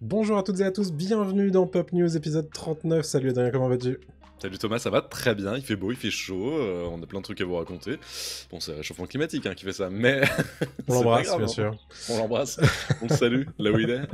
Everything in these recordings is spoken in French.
Bonjour à toutes et à tous, bienvenue dans Pop News épisode 39. Salut Adrien, comment vas-tu? Salut Thomas, ça va très bien, il fait beau, il fait chaud, on a plein de trucs à vous raconter. Bon, c'est le réchauffement climatique qui fait ça, mais On c'est pas l'embrasse, grave, bien hein. sûr. On l'embrasse, on le salue, là où il est,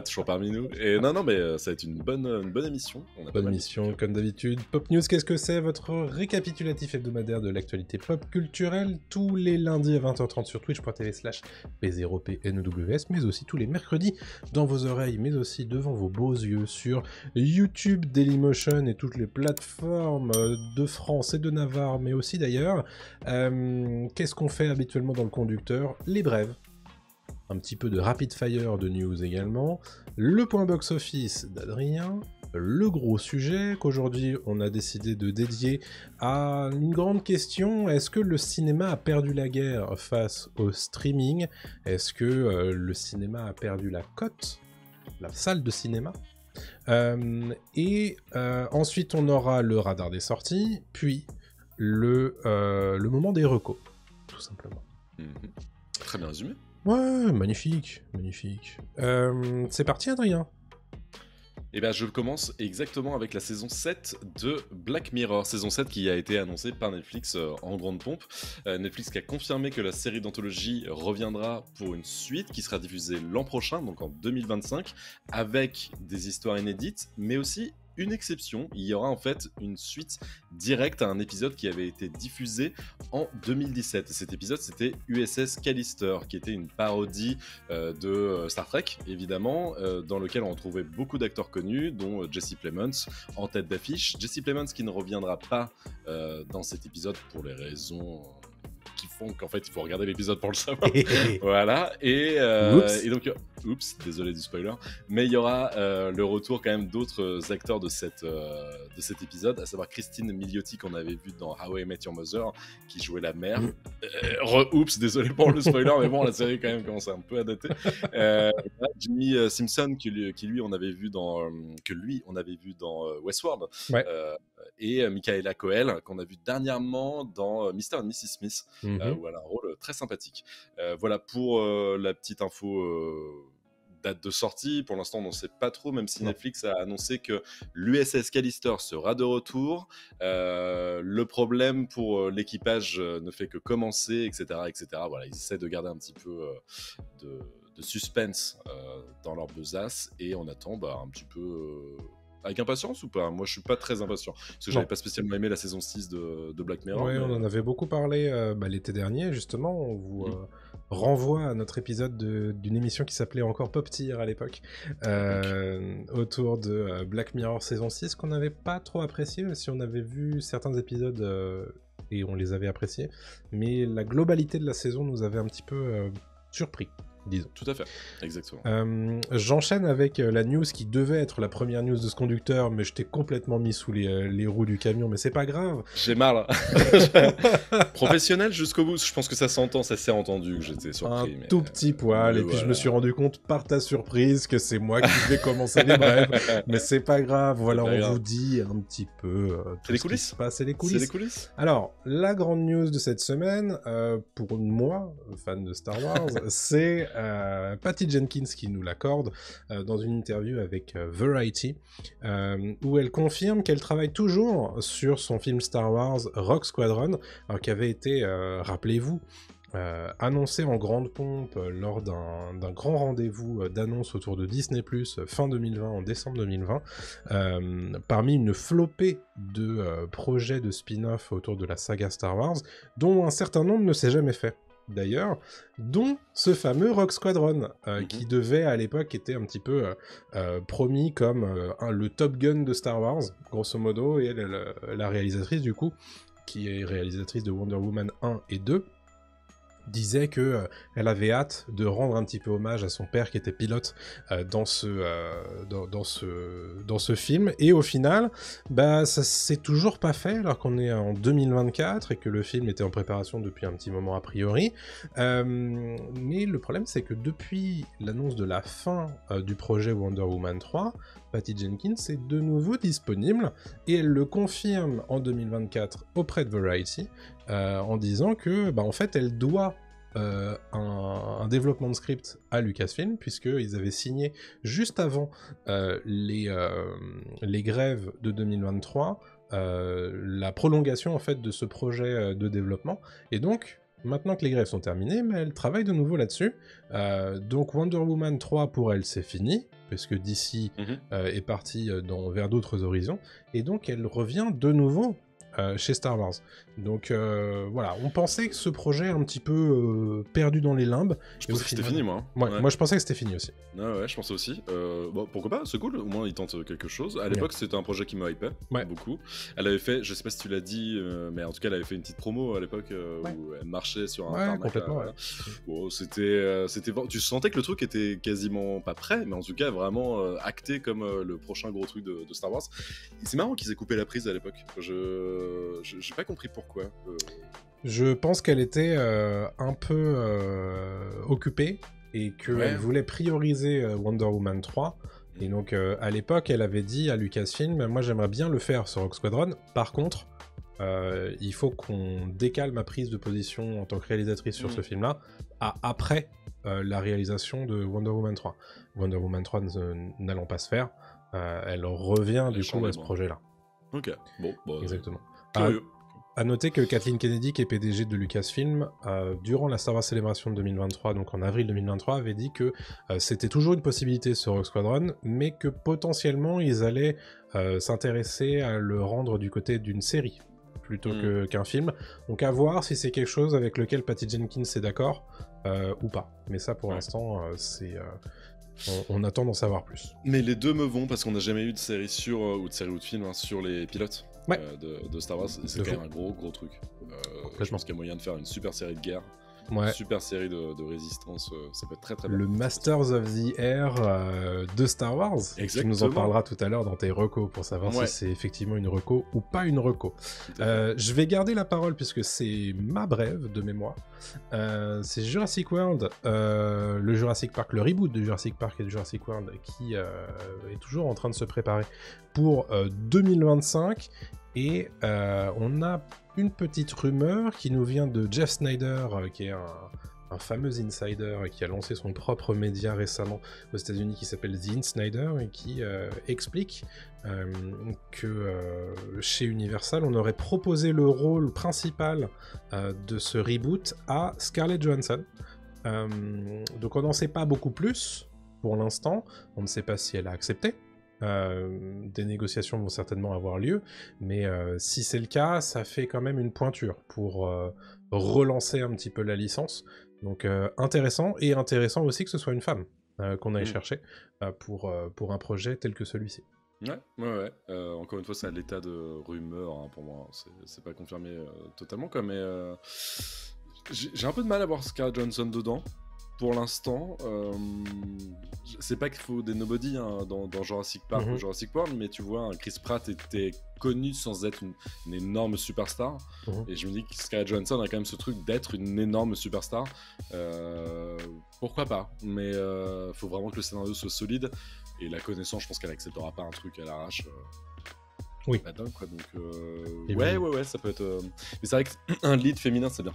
toujours parmi nous. Et non, mais ça va être une bonne émission. On a pas Bonne mal de émission, trucs. comme d'habitude. Pop News, qu'est-ce que c'est? Votre récapitulatif hebdomadaire de l'actualité pop culturelle, tous les lundis à 20h30 sur twitch.tv/P0PNEWS, mais aussi tous les mercredis dans vos oreilles, mais aussi devant vos beaux yeux sur YouTube, Dailymotion et toutes les plateformes de France et de Navarre, mais aussi d'ailleurs. Qu'est-ce qu'on fait habituellement dans le conducteur? Les brèves. Un petit peu de rapid fire de news également, le point box-office d'Adrien, le gros sujet qu'aujourd'hui on a décidé de dédier à une grande question: est-ce que le cinéma a perdu la guerre face au streaming? Est-ce que le cinéma a perdu la cote, la salle de cinéma? Ensuite on aura le radar des sorties, puis le moment des recos, tout simplement. Très bien résumé. Ouais, magnifique, magnifique. C'est parti Adrien. Et bien je commence exactement avec la saison 7 de Black Mirror, saison 7 qui a été annoncée par Netflix en grande pompe. Netflix qui a confirmé que la série d'anthologie reviendra pour une suite qui sera diffusée l'an prochain, donc en 2025, avec des histoires inédites, mais aussi une exception, il y aura en fait une suite directe à un épisode qui avait été diffusé en 2017. Et cet épisode, c'était USS Callister, qui était une parodie de Star Trek, évidemment, dans lequel on retrouvait beaucoup d'acteurs connus, dont Jesse Plemons en tête d'affiche. Jesse Plemons qui ne reviendra pas dans cet épisode pour les raisons qui font qu'en fait il faut regarder l'épisode pour le savoir. Voilà, et donc oups, désolé du spoiler, mais il y aura le retour quand même d'autres acteurs de cet épisode, à savoir Christine Milioti qu'on avait vu dans How I Met Your Mother, qui jouait la mère. Oups, désolé pour le spoiler, mais bon, la série quand même commence un peu à dater. Jimmy Simpson que lui on avait vu dans Westworld. Ouais. Et Michaela Coel qu'on a vu dernièrement dans Mr. and Mrs. Smith, où elle a un rôle très sympathique. Voilà pour la petite info. Date de sortie, pour l'instant on n'en sait pas trop, même si Netflix a annoncé que l'USS Callister sera de retour. Le problème pour l'équipage ne fait que commencer, etc. Voilà, ils essaient de garder un petit peu de suspense dans leur besace, et on attend un petit peu... avec impatience ou pas? Moi je suis pas très impatient, parce que j'avais pas spécialement aimé la saison 6 de Black Mirror. Ouais, mais... on en avait beaucoup parlé l'été dernier, justement. On vous renvoie à notre épisode d'une émission qui s'appelait encore Pop Tier à l'époque, autour de Black Mirror saison 6, qu'on n'avait pas trop apprécié, même si on avait vu certains épisodes et on les avait appréciés. Mais la globalité de la saison nous avait un petit peu surpris, disons. Tout à fait, exactement. J'enchaîne avec la news qui devait être la première news de ce conducteur, mais je t'ai complètement mis sous les roues du camion, mais c'est pas grave. J'ai mal. Professionnel jusqu'au bout, je pense que ça s'entend, ça s'est entendu que j'étais surpris. Un tout petit poil, et puis je me suis rendu compte par ta surprise que c'est moi qui vais commencer les brèves, mais c'est pas grave, voilà, on vous dit un petit peu c'est les coulisses. C'est les coulisses. Alors, la grande news de cette semaine, pour moi, fan de Star Wars, c'est Patty Jenkins qui nous l'accorde dans une interview avec Variety, où elle confirme qu'elle travaille toujours sur son film Star Wars Rogue Squadron, qui avait été, rappelez-vous, annoncé en grande pompe lors d'un grand rendez-vous d'annonce autour de Disney+, fin 2020, en décembre 2020, parmi une flopée de projets de spin-off autour de la saga Star Wars, dont un certain nombre ne s'est jamais fait. D'ailleurs, dont ce fameux Rogue Squadron, qui devait à l'époque était un petit peu promis comme le Top Gun de Star Wars, grosso modo, et elle, la réalisatrice du coup, qui est réalisatrice de Wonder Woman 1 et 2, disait que elle avait hâte de rendre un petit peu hommage à son père qui était pilote dans ce film, et au final ça s'est toujours pas fait alors qu'on est en 2024 et que le film était en préparation depuis un petit moment a priori, mais le problème c'est que depuis l'annonce de la fin du projet Wonder Woman 3, Patty Jenkins est de nouveau disponible, et elle le confirme en 2024 auprès de Variety, en disant que en fait elle doit un développement de script à Lucasfilm, puisqu'ils avaient signé juste avant les grèves de 2023 la prolongation en fait de ce projet de développement. Et donc, maintenant que les grèves sont terminées, mais elle travaille de nouveau là-dessus. Donc Wonder Woman 3 pour elle c'est fini, puisque DC est parti vers d'autres horizons, et donc elle revient de nouveau chez Star Wars. Donc voilà, on pensait que ce projet un petit peu perdu dans les limbes. Je pensais que c'était fini, moi. Ouais. Moi je pensais que c'était fini aussi. Ouais, je pensais aussi. Bon, pourquoi pas, c'est cool, au moins ils tentent quelque chose. À l'époque, c'était un projet qui me hypait beaucoup. Elle avait fait, je sais pas si tu l'as dit, mais en tout cas, elle avait fait une petite promo à l'époque où elle marchait sur un tarmac. Complètement. Bon, c'était, tu sentais que le truc était quasiment pas prêt, mais en tout cas vraiment acté comme le prochain gros truc de Star Wars. Et c'est marrant qu'ils aient coupé la prise à l'époque. J'ai pas compris pourquoi. Je pense qu'elle était un peu occupée et qu'elle voulait prioriser Wonder Woman 3. Et donc à l'époque, elle avait dit à Lucasfilm, moi j'aimerais bien le faire sur Rogue Squadron. Par contre, il faut qu'on décale ma prise de position en tant que réalisatrice sur ce film-là après la réalisation de Wonder Woman 3. Wonder Woman 3 n'allant pas se faire, elle revient du coup à ce projet-là. Ok, bon, bah, exactement. Curieux. À noter que Kathleen Kennedy, qui est PDG de Lucasfilm, durant la Star Wars Celebration de 2023, donc en avril 2023, avait dit que c'était toujours une possibilité sur Rogue Squadron, mais que potentiellement ils allaient s'intéresser à le rendre du côté d'une série plutôt qu'un film. Donc à voir si c'est quelque chose avec lequel Patty Jenkins est d'accord ou pas. Mais ça pour l'instant, c'est... on attend d'en savoir plus. Mais les deux me vont parce qu'on n'a jamais eu de série ou de film sur les pilotes de Star Wars. C'est quand même un gros truc. Je pense qu'il y a moyen de faire une super série de guerre, une super série de résistance. Ça peut être très bien. Le Masters of the Air de Star Wars. Exactement. Tu nous en parleras tout à l'heure dans tes recos pour savoir si c'est effectivement une reco ou pas une reco. Je vais garder la parole puisque c'est ma brève de mémoire. C'est Jurassic World, le Jurassic Park, le reboot de Jurassic Park et de Jurassic World qui est toujours en train de se préparer pour 2025. Et on a une petite rumeur qui nous vient de Jeff Snyder, qui est un fameux insider qui a lancé son propre média récemment aux États-Unis qui s'appelle The Insnider et qui explique que chez Universal, on aurait proposé le rôle principal de ce reboot à Scarlett Johansson. Donc on n'en sait pas beaucoup plus pour l'instant. On ne sait pas si elle a accepté. Des négociations vont certainement avoir lieu, mais si c'est le cas, ça fait quand même une pointure pour relancer un petit peu la licence. Donc intéressant aussi que ce soit une femme qu'on aille chercher pour un projet tel que celui-ci. Ouais. Encore une fois, c'est à l'état de rumeur hein, pour moi. C'est pas confirmé totalement, quoi, mais j'ai un peu de mal à voir Scarlett Johansson dedans. Pour l'instant, c'est pas qu'il faut des nobody hein, dans Jurassic Park ou Jurassic World, mais tu vois, Chris Pratt était connu sans être une énorme superstar. Et je me dis que Scarlett Johansson a quand même ce truc d'être une énorme superstar. Pourquoi pas? Mais faut vraiment que le scénario soit solide. Et la connaissant, je pense qu'elle acceptera pas un truc à l'arrache. Oui. Pas dingue, quoi. Donc, ouais, ça peut être. Mais c'est vrai qu'un lead féminin, c'est bien.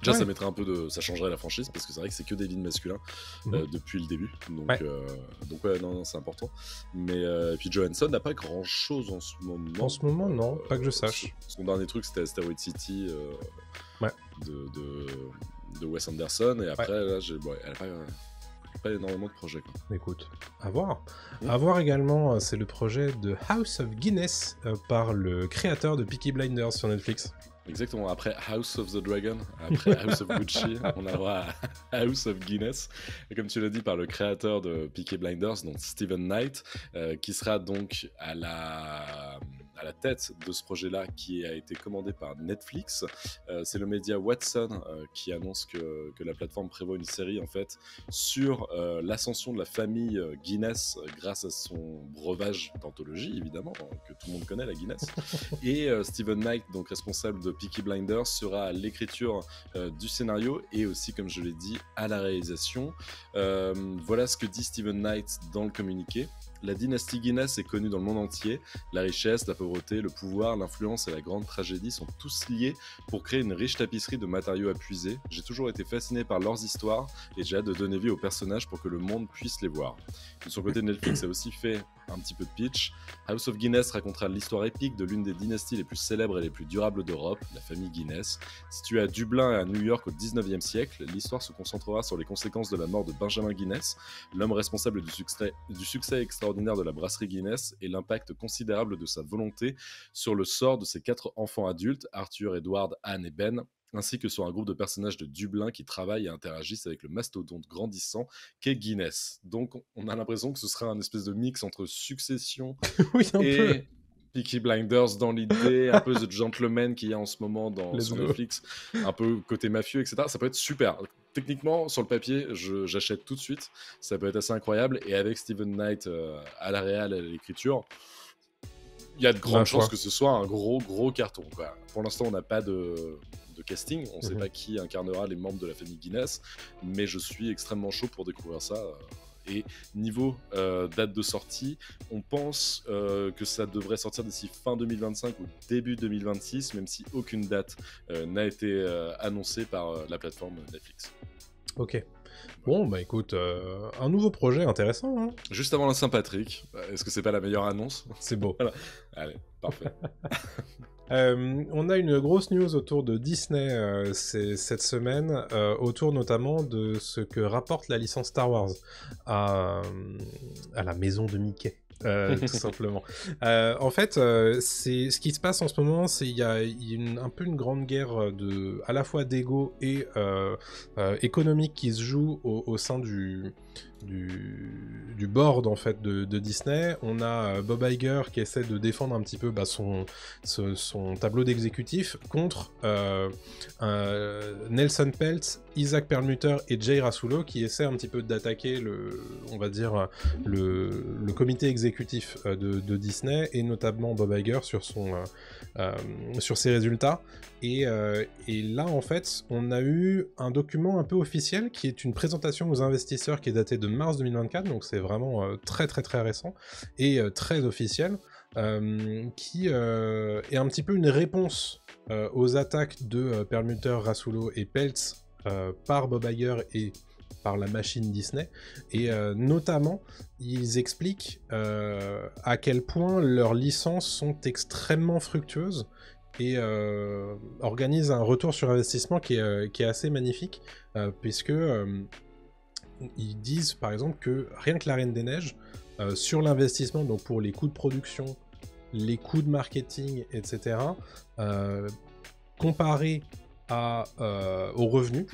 Déjà, ça mettrait un peu ça changerait la franchise parce que c'est vrai que c'est que des leads masculins depuis le début. Donc non, c'est important. Mais puis Johansson n'a pas grand chose en ce moment. En ce moment, non, pas que je sache. Son dernier truc, c'était Asteroid City de Wes Anderson. Et après, là, elle a pas énormément de projets. Quoi. Écoute, à voir. À voir également, c'est le projet de House of Guinness par le créateur de Peaky Blinders sur Netflix. Exactement, après House of the Dragon, après House of Gucci, on aura House of Guinness, et comme tu l'as dit, par le créateur de Peaky Blinders, donc Steven Knight, qui sera donc à la tête de ce projet-là qui a été commandé par Netflix. C'est le média Watson qui annonce que la plateforme prévoit une série en fait sur l'ascension de la famille Guinness grâce à son breuvage d'anthologie, évidemment, que tout le monde connaît, la Guinness. Et Steven Knight, donc responsable de Peaky Blinders, sera à l'écriture du scénario et aussi, comme je l'ai dit, à la réalisation. Voilà ce que dit Steven Knight dans le communiqué. la dynastie Guinness est connue dans le monde entier. La richesse, la pauvreté, le pouvoir, l'influence et la grande tragédie sont tous liés pour créer une riche tapisserie de matériaux à puiser. J'ai toujours été fasciné par leurs histoires et j'ai hâte de donner vie aux personnages pour que le monde puisse les voir. De son côté, Netflix a aussi fait un petit peu de pitch. House of Guinness racontera l'histoire épique de l'une des dynasties les plus célèbres et les plus durables d'Europe, la famille Guinness. Située à Dublin et à New York au 19e siècle, l'histoire se concentrera sur les conséquences de la mort de Benjamin Guinness, l'homme responsable du succès extraordinaire de la brasserie Guinness et l'impact considérable de sa volonté sur le sort de ses 4 enfants adultes, Arthur, Edward, Anne et Ben, ainsi que sur un groupe de personnages de Dublin qui travaillent et interagissent avec le mastodonte grandissant qu'est Guinness. Donc on a l'impression que ce sera un espèce de mix entre Succession Oui, un et peu. Peaky Blinders dans l'idée, un peu The Gentleman qu'il y a en ce moment Let's sur go. Netflix, un peu côté mafieux, etc. Ça peut être super. Techniquement, sur le papier, j'achète tout de suite. Ça peut être assez incroyable. Et avec Steven Knight à la réal et à l'écriture, il y a de grandes chances que ce soit un gros carton, quoi. Pour l'instant, on n'a pas de casting. On ne sait pas qui incarnera les membres de la famille Guinness. Mais je suis extrêmement chaud pour découvrir ça. Et niveau date de sortie, on pense que ça devrait sortir d'ici fin 2025 ou début 2026, même si aucune date n'a été annoncée par la plateforme Netflix. Ok. Bon, bah écoute, un nouveau projet intéressant. Hein. Juste avant la Saint-Patrick, est-ce que c'est pas la meilleure annonce ? C'est beau. Voilà. Allez, parfait. On a une grosse news autour de Disney cette semaine, autour notamment de ce que rapporte la licence Star Wars à la maison de Mickey. Tout simplement. En fait, c'est ce qui se passe en ce moment, c'est il y a un peu une grande guerre à la fois d'ego et économique qui se joue au sein du board en fait de Disney. On a Bob Iger qui essaie de défendre un petit peu son tableau d'exécutif contre Nelson Peltz, Isaac Perlmutter et Jay Rasulo qui essaient un petit peu d'attaquer le comité exécutif de Disney et notamment Bob Iger sur ses résultats. Et là, en fait, on a eu un document un peu officiel qui est une présentation aux investisseurs qui est datée de mars 2024, donc c'est vraiment très très très récent et très officiel, qui est un petit peu une réponse aux attaques de Perlmutter, Rasulo et Peltz par Bob Iger et par la machine Disney, et notamment ils expliquent à quel point leurs licences sont extrêmement fructueuses et organise un retour sur investissement qui est assez magnifique, puisque ils disent par exemple que rien que la Reine des Neiges, sur l'investissement, donc pour les coûts de production, les coûts de marketing, etc., comparé aux revenus,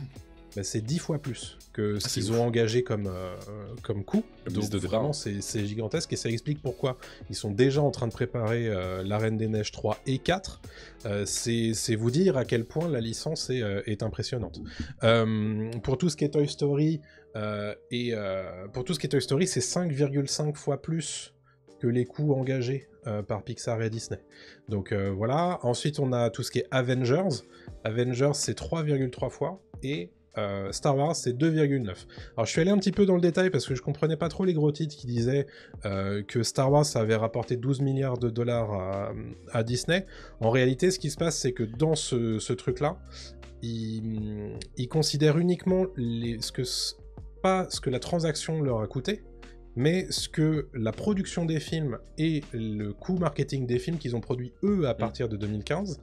bah, c'est 10 fois plus que ce qu'ils ont engagé comme coût. Donc vraiment, c'est gigantesque, et ça explique pourquoi ils sont déjà en train de préparer La Reine des Neiges 3 et 4. C'est vous dire à quel point la licence est impressionnante. Pour tout ce qui est Toy Story, pour tout ce qui est Toy Story, c'est 5,5 fois plus que les coûts engagés par Pixar et Disney. Donc voilà. Ensuite, on a tout ce qui est Avengers. Avengers, c'est 3,3 fois, et Star Wars, c'est 2,9. Alors je suis allé un petit peu dans le détail parce que je comprenais pas trop les gros titres qui disaient que Star Wars ça avait rapporté 12 milliards de dollars à Disney. En réalité, ce qui se passe, c'est que dans ce truc-là, ils considèrent uniquement pas ce que la transaction leur a coûté, mais ce que la production des films et le coût marketing des films qu'ils ont produits eux à partir de 2015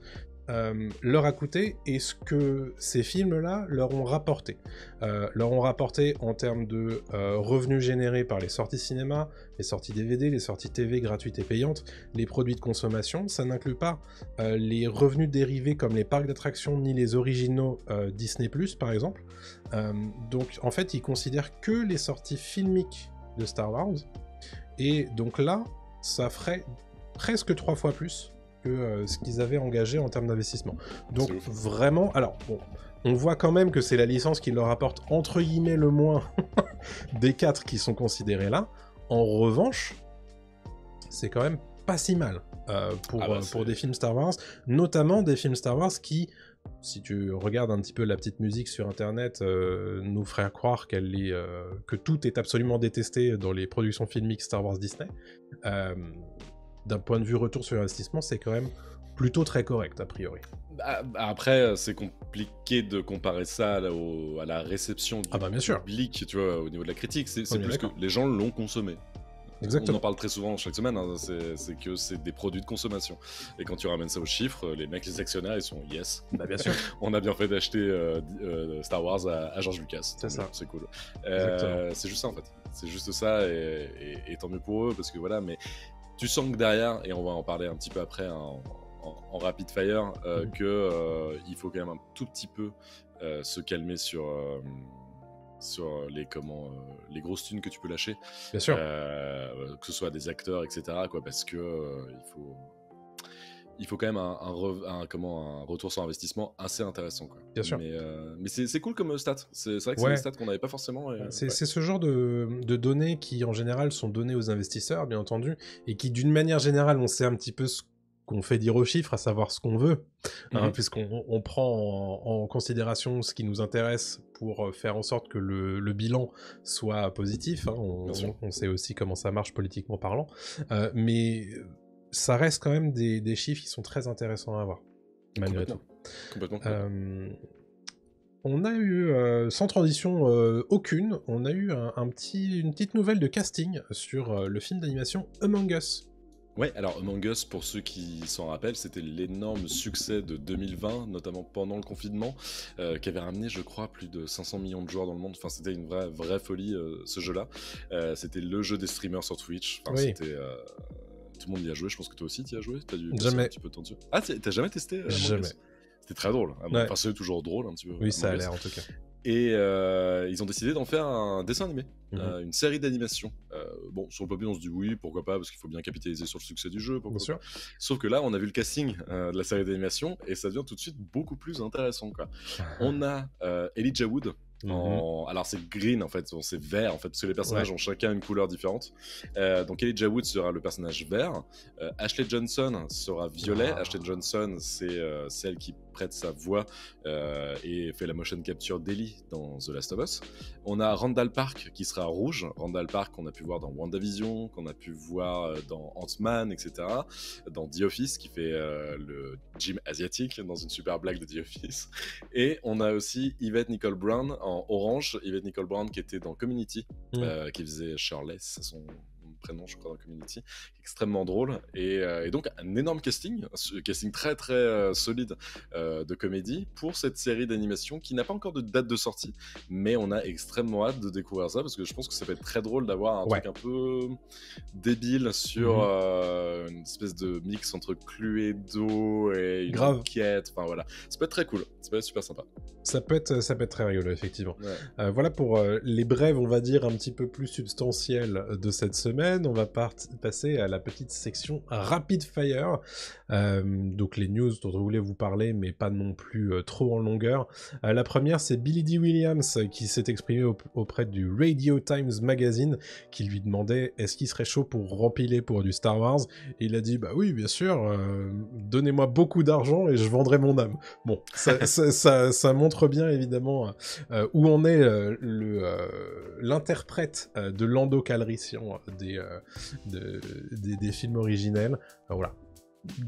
leur a coûté, et ce que ces films-là leur ont rapporté. Leur ont rapporté en termes de revenus générés par les sorties cinéma, les sorties DVD, les sorties TV gratuites et payantes, les produits de consommation. Ça n'inclut pas les revenus dérivés comme les parcs d'attractions ni les originaux Disney+, par exemple. Donc en fait, ils considèrent que les sorties filmiques de Star Wars, et donc là, ça ferait presque 3 fois plus que ce qu'ils avaient engagé en termes d'investissement. Donc vraiment, alors bon, on voit quand même que c'est la licence qui leur apporte entre guillemets le moins des 4 qui sont considérés là. En revanche, c'est quand même pas si mal pour des films Star Wars, notamment des films Star Wars qui si tu regardes un petit peu la petite musique sur internet, nous ferait croire que tout est absolument détesté dans les productions filmiques Star Wars Disney. D'un point de vue retour sur investissement, c'est quand même plutôt très correct a priori. Après, c'est compliqué de comparer ça à la réception du public, tu vois, au niveau de la critique. C'est plus que les gens l'ont consommé. Exactement. On en parle très souvent chaque semaine, hein, c'est que c'est des produits de consommation. Et quand tu ramènes ça aux chiffres, les mecs, les actionnaires, ils sont yes. Bah, bien sûr. On a bien fait d'acheter Star Wars à George Lucas. C'est ça. C'est cool. C'est juste ça en fait. C'est juste ça et tant mieux pour eux parce que voilà, mais tu sens que derrière, et on va en parler un petit peu après en rapid fire, il faut quand même un tout petit peu se calmer sur les grosses thunes que tu peux lâcher. Bien sûr. Que ce soit des acteurs, etc. Parce que il faut quand même un retour sur investissement assez intéressant. Bien sûr. Mais c'est cool comme stat. C'est vrai que c'est des stats qu'on n'avait pas forcément. C'est ce genre de données qui, en général, sont données aux investisseurs, bien entendu, et qui, d'une manière générale, on sait un petit peu ce qu'on fait dire aux chiffres, à savoir ce qu'on veut, puisqu'on prend en considération ce qui nous intéresse pour faire en sorte que le bilan soit positif. On sait aussi comment ça marche politiquement parlant. Mais ça reste quand même des chiffres qui sont très intéressants à avoir, malgré tout. Complètement. On a eu, sans transition aucune, on a eu une petite nouvelle de casting sur le film d'animation Among Us. Ouais, alors Among Us, pour ceux qui s'en rappellent, c'était l'énorme succès de 2020, notamment pendant le confinement, qui avait ramené, je crois, plus de 500 millions de joueurs dans le monde. Enfin, c'était une vraie folie, ce jeu-là. C'était le jeu des streamers sur Twitch. Enfin, c'était... Tout le monde y a joué, je pense que toi aussi tu y as joué. T'as dû passer un petit peu de temps dessus. Ah, t'as jamais testé Jamais. C'était très drôle. Enfin, c'est toujours drôle un petit peu. Oui, ça a l'air en tout cas. Et ils ont décidé d'en faire un dessin animé, une série d'animation. Bon, sur le papier, on se dit oui, pourquoi pas, parce qu'il faut bien capitaliser sur le succès du jeu. Bien sûr. Sauf que là, on a vu le casting de la série d'animation et ça devient tout de suite beaucoup plus intéressant. On a Elijah Wood. Alors c'est green en fait, c'est vert en fait, parce que les personnages ont chacun une couleur différente. Donc Elijah Wood sera le personnage vert, Ashley Johnson sera violet. Ashley Johnson, c'est celle qui prête sa voix et fait la motion capture d'Ellie dans The Last of Us. On a Randall Park qui sera rouge. Randall Park qu'on a pu voir dans WandaVision, qu'on a pu voir dans Ant-Man, etc. Dans The Office, qui fait le Jim asiatique dans une super blague de The Office. Et on a aussi Yvette Nicole Brown en orange. Yvette Nicole Brown qui était dans Community, qui faisait Shirley, c'est son prénom je crois dans Community, extrêmement drôle et donc un énorme casting très très solide de comédie pour cette série d'animation qui n'a pas encore de date de sortie, mais on a extrêmement hâte de découvrir ça parce que je pense que ça peut être très drôle d'avoir un truc un peu débile sur une espèce de mix entre Cluedo et une enquête, enfin voilà, ça peut être très cool, ça peut être super sympa. Ça peut être très rigolo, effectivement. Voilà pour les brèves, on va dire, un petit peu plus substantielles de cette semaine. On va passer à la petite section Rapid Fire. Donc les news dont je voulais vous parler, mais pas non plus trop en longueur. La première, c'est Billy Dee Williams qui s'est exprimé auprès du Radio Times Magazine, qui lui demandait est-ce qu'il serait chaud pour rempiler pour du Star Wars. Et il a dit, bah oui, bien sûr, donnez-moi beaucoup d'argent et je vendrai mon âme. Bon, ça montre bien évidemment où en est l'interprète de Lando Calrissian des films originels. Voilà.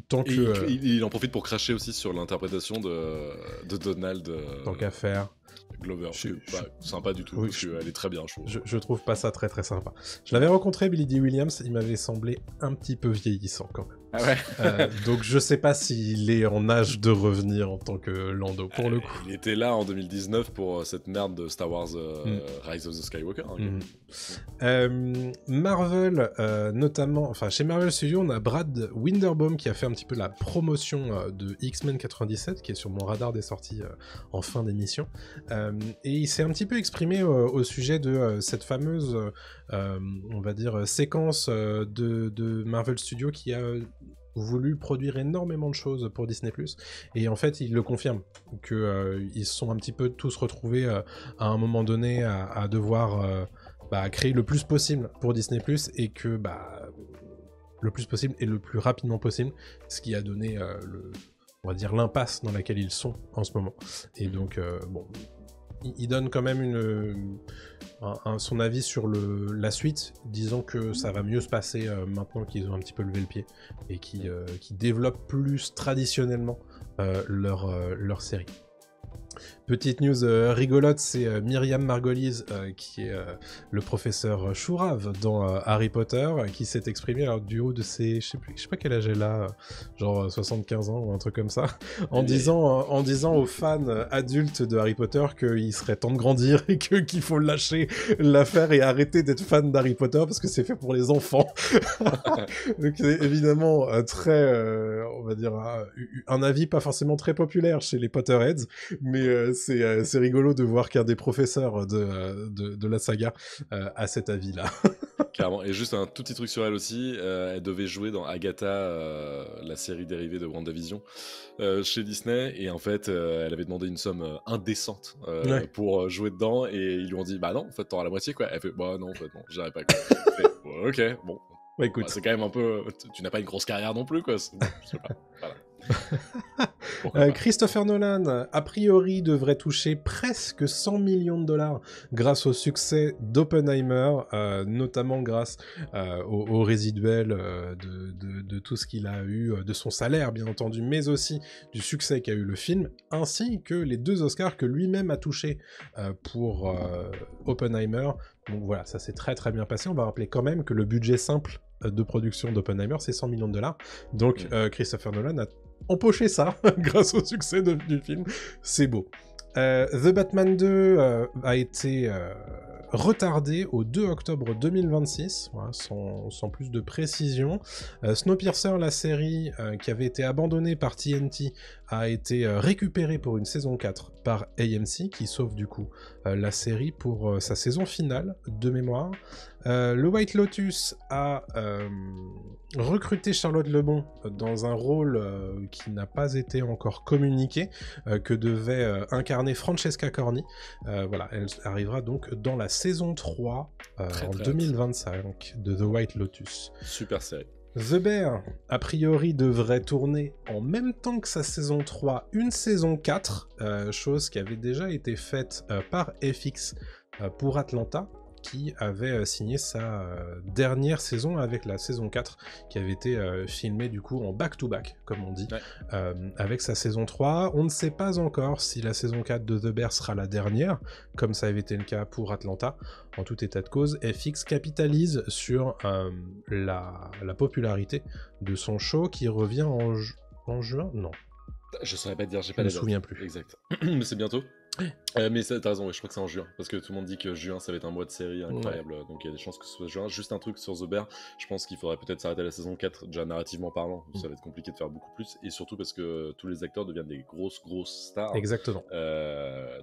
Tant que, il en profite pour cracher aussi sur l'interprétation de Donald. Tant qu'à faire. Glover, sympa du tout, parce qu'elle est très bien, je trouve. Je trouve pas ça très très sympa. Je l'avais rencontré, Billy Dee Williams, il m'avait semblé un petit peu vieillissant quand même. Ah ouais. Donc je sais pas s'il est en âge de revenir en tant que Lando, pour le coup. Il était là en 2019 pour cette merde de Star Wars Rise of the Skywalker. Marvel, notamment, enfin chez Marvel Studios, on a Brad Winderbaum qui a fait un petit peu la promotion de X-Men 97, qui est sur mon radar des sorties en fin d'émission. Et il s'est un petit peu exprimé au sujet de cette fameuse, on va dire, séquence de Marvel Studios qui a voulu produire énormément de choses pour Disney+, et en fait il le confirme, qu'ils se sont un petit peu tous retrouvés à un moment donné à devoir créer le plus possible pour Disney+, et que le plus possible et le plus rapidement possible, ce qui a donné on va dire, l'impasse dans laquelle ils sont en ce moment. Et donc, bon, il donne quand même son avis sur la suite, disant que ça va mieux se passer maintenant qu'ils ont un petit peu levé le pied et qui développent plus traditionnellement leur série. Petite news rigolote, c'est Myriam Margolyes, qui est le professeur Chourave dans Harry Potter, qui s'est exprimé alors, du haut de ses... Je sais pas quel âge elle a, genre 75 ans ou un truc comme ça, en disant aux fans adultes de Harry Potter qu'il serait temps de grandir et qu'il faut lâcher l'affaire et arrêter d'être fan d'Harry Potter parce que c'est fait pour les enfants. Donc c'est évidemment très, on va dire, un avis pas forcément très populaire chez les Potterheads, mais c'est rigolo de voir qu'un des professeurs de la saga a cet avis-là. Clairement. Et juste un tout petit truc sur elle aussi, elle devait jouer dans Agatha, la série dérivée de WandaVision, chez Disney, et en fait elle avait demandé une somme indécente pour jouer dedans, et ils lui ont dit bah non, en fait t'auras la moitié quoi. Elle fait bah non, en fait non, j'irai pas quoi. Fait, ok, bon. Ouais, écoute. Bah, c'est quand même un peu, tu n'as pas une grosse carrière non plus quoi. Bon, je sais pas. Voilà. Christopher Nolan, a priori, devrait toucher presque 100 millions de dollars grâce au succès d'Oppenheimer, notamment grâce au résiduel de tout ce qu'il a eu, de son salaire bien entendu, mais aussi du succès qu'a eu le film, ainsi que les 2 Oscars que lui-même a touchés pour Oppenheimer. Donc voilà, ça s'est très très bien passé. On va rappeler quand même que le budget simple de production d'Oppenheimer, c'est 100 millions de dollars. Donc Christopher Nolan a empoché ça grâce au succès du film. C'est beau. The Batman 2 a été retardé au 2 octobre 2026, voilà, sans plus de précision. Snowpiercer, la série qui avait été abandonnée par TNT, a été récupérée pour une saison 4 par AMC, qui sauve du coup la série pour sa saison finale, de mémoire. Le White Lotus a recruté Charlotte Lebon dans un rôle qui n'a pas été encore communiqué, que devait incarner Francesca Corny. Voilà, elle arrivera donc dans la saison 3 en 2025 de The White Lotus. Super série. The Bear, a priori, devrait tourner en même temps que sa saison 3, une saison 4, chose qui avait déjà été faite par FX pour Atlanta, qui avait signé sa dernière saison avec la saison 4, qui avait été filmée du coup en back-to-back, comme on dit, avec sa saison 3. On ne sait pas encore si la saison 4 de The Bear sera la dernière, comme ça avait été le cas pour Atlanta. En tout état de cause, FX capitalise sur la popularité de son show qui revient en juin. Non. Je saurais pas te dire, j'ai Je pas me la date. souviens plus. Exact. Mais c'est bientôt. Mais t'as raison, je crois que c'est en juin, parce que tout le monde dit que juin ça va être un mois de série incroyable, donc il y a des chances que ce soit juin. Juste un truc sur The Bear, je pense qu'il faudrait peut-être s'arrêter à la saison 4, déjà narrativement parlant, ça va être compliqué de faire beaucoup plus, et surtout parce que tous les acteurs deviennent des grosses stars. Exactement.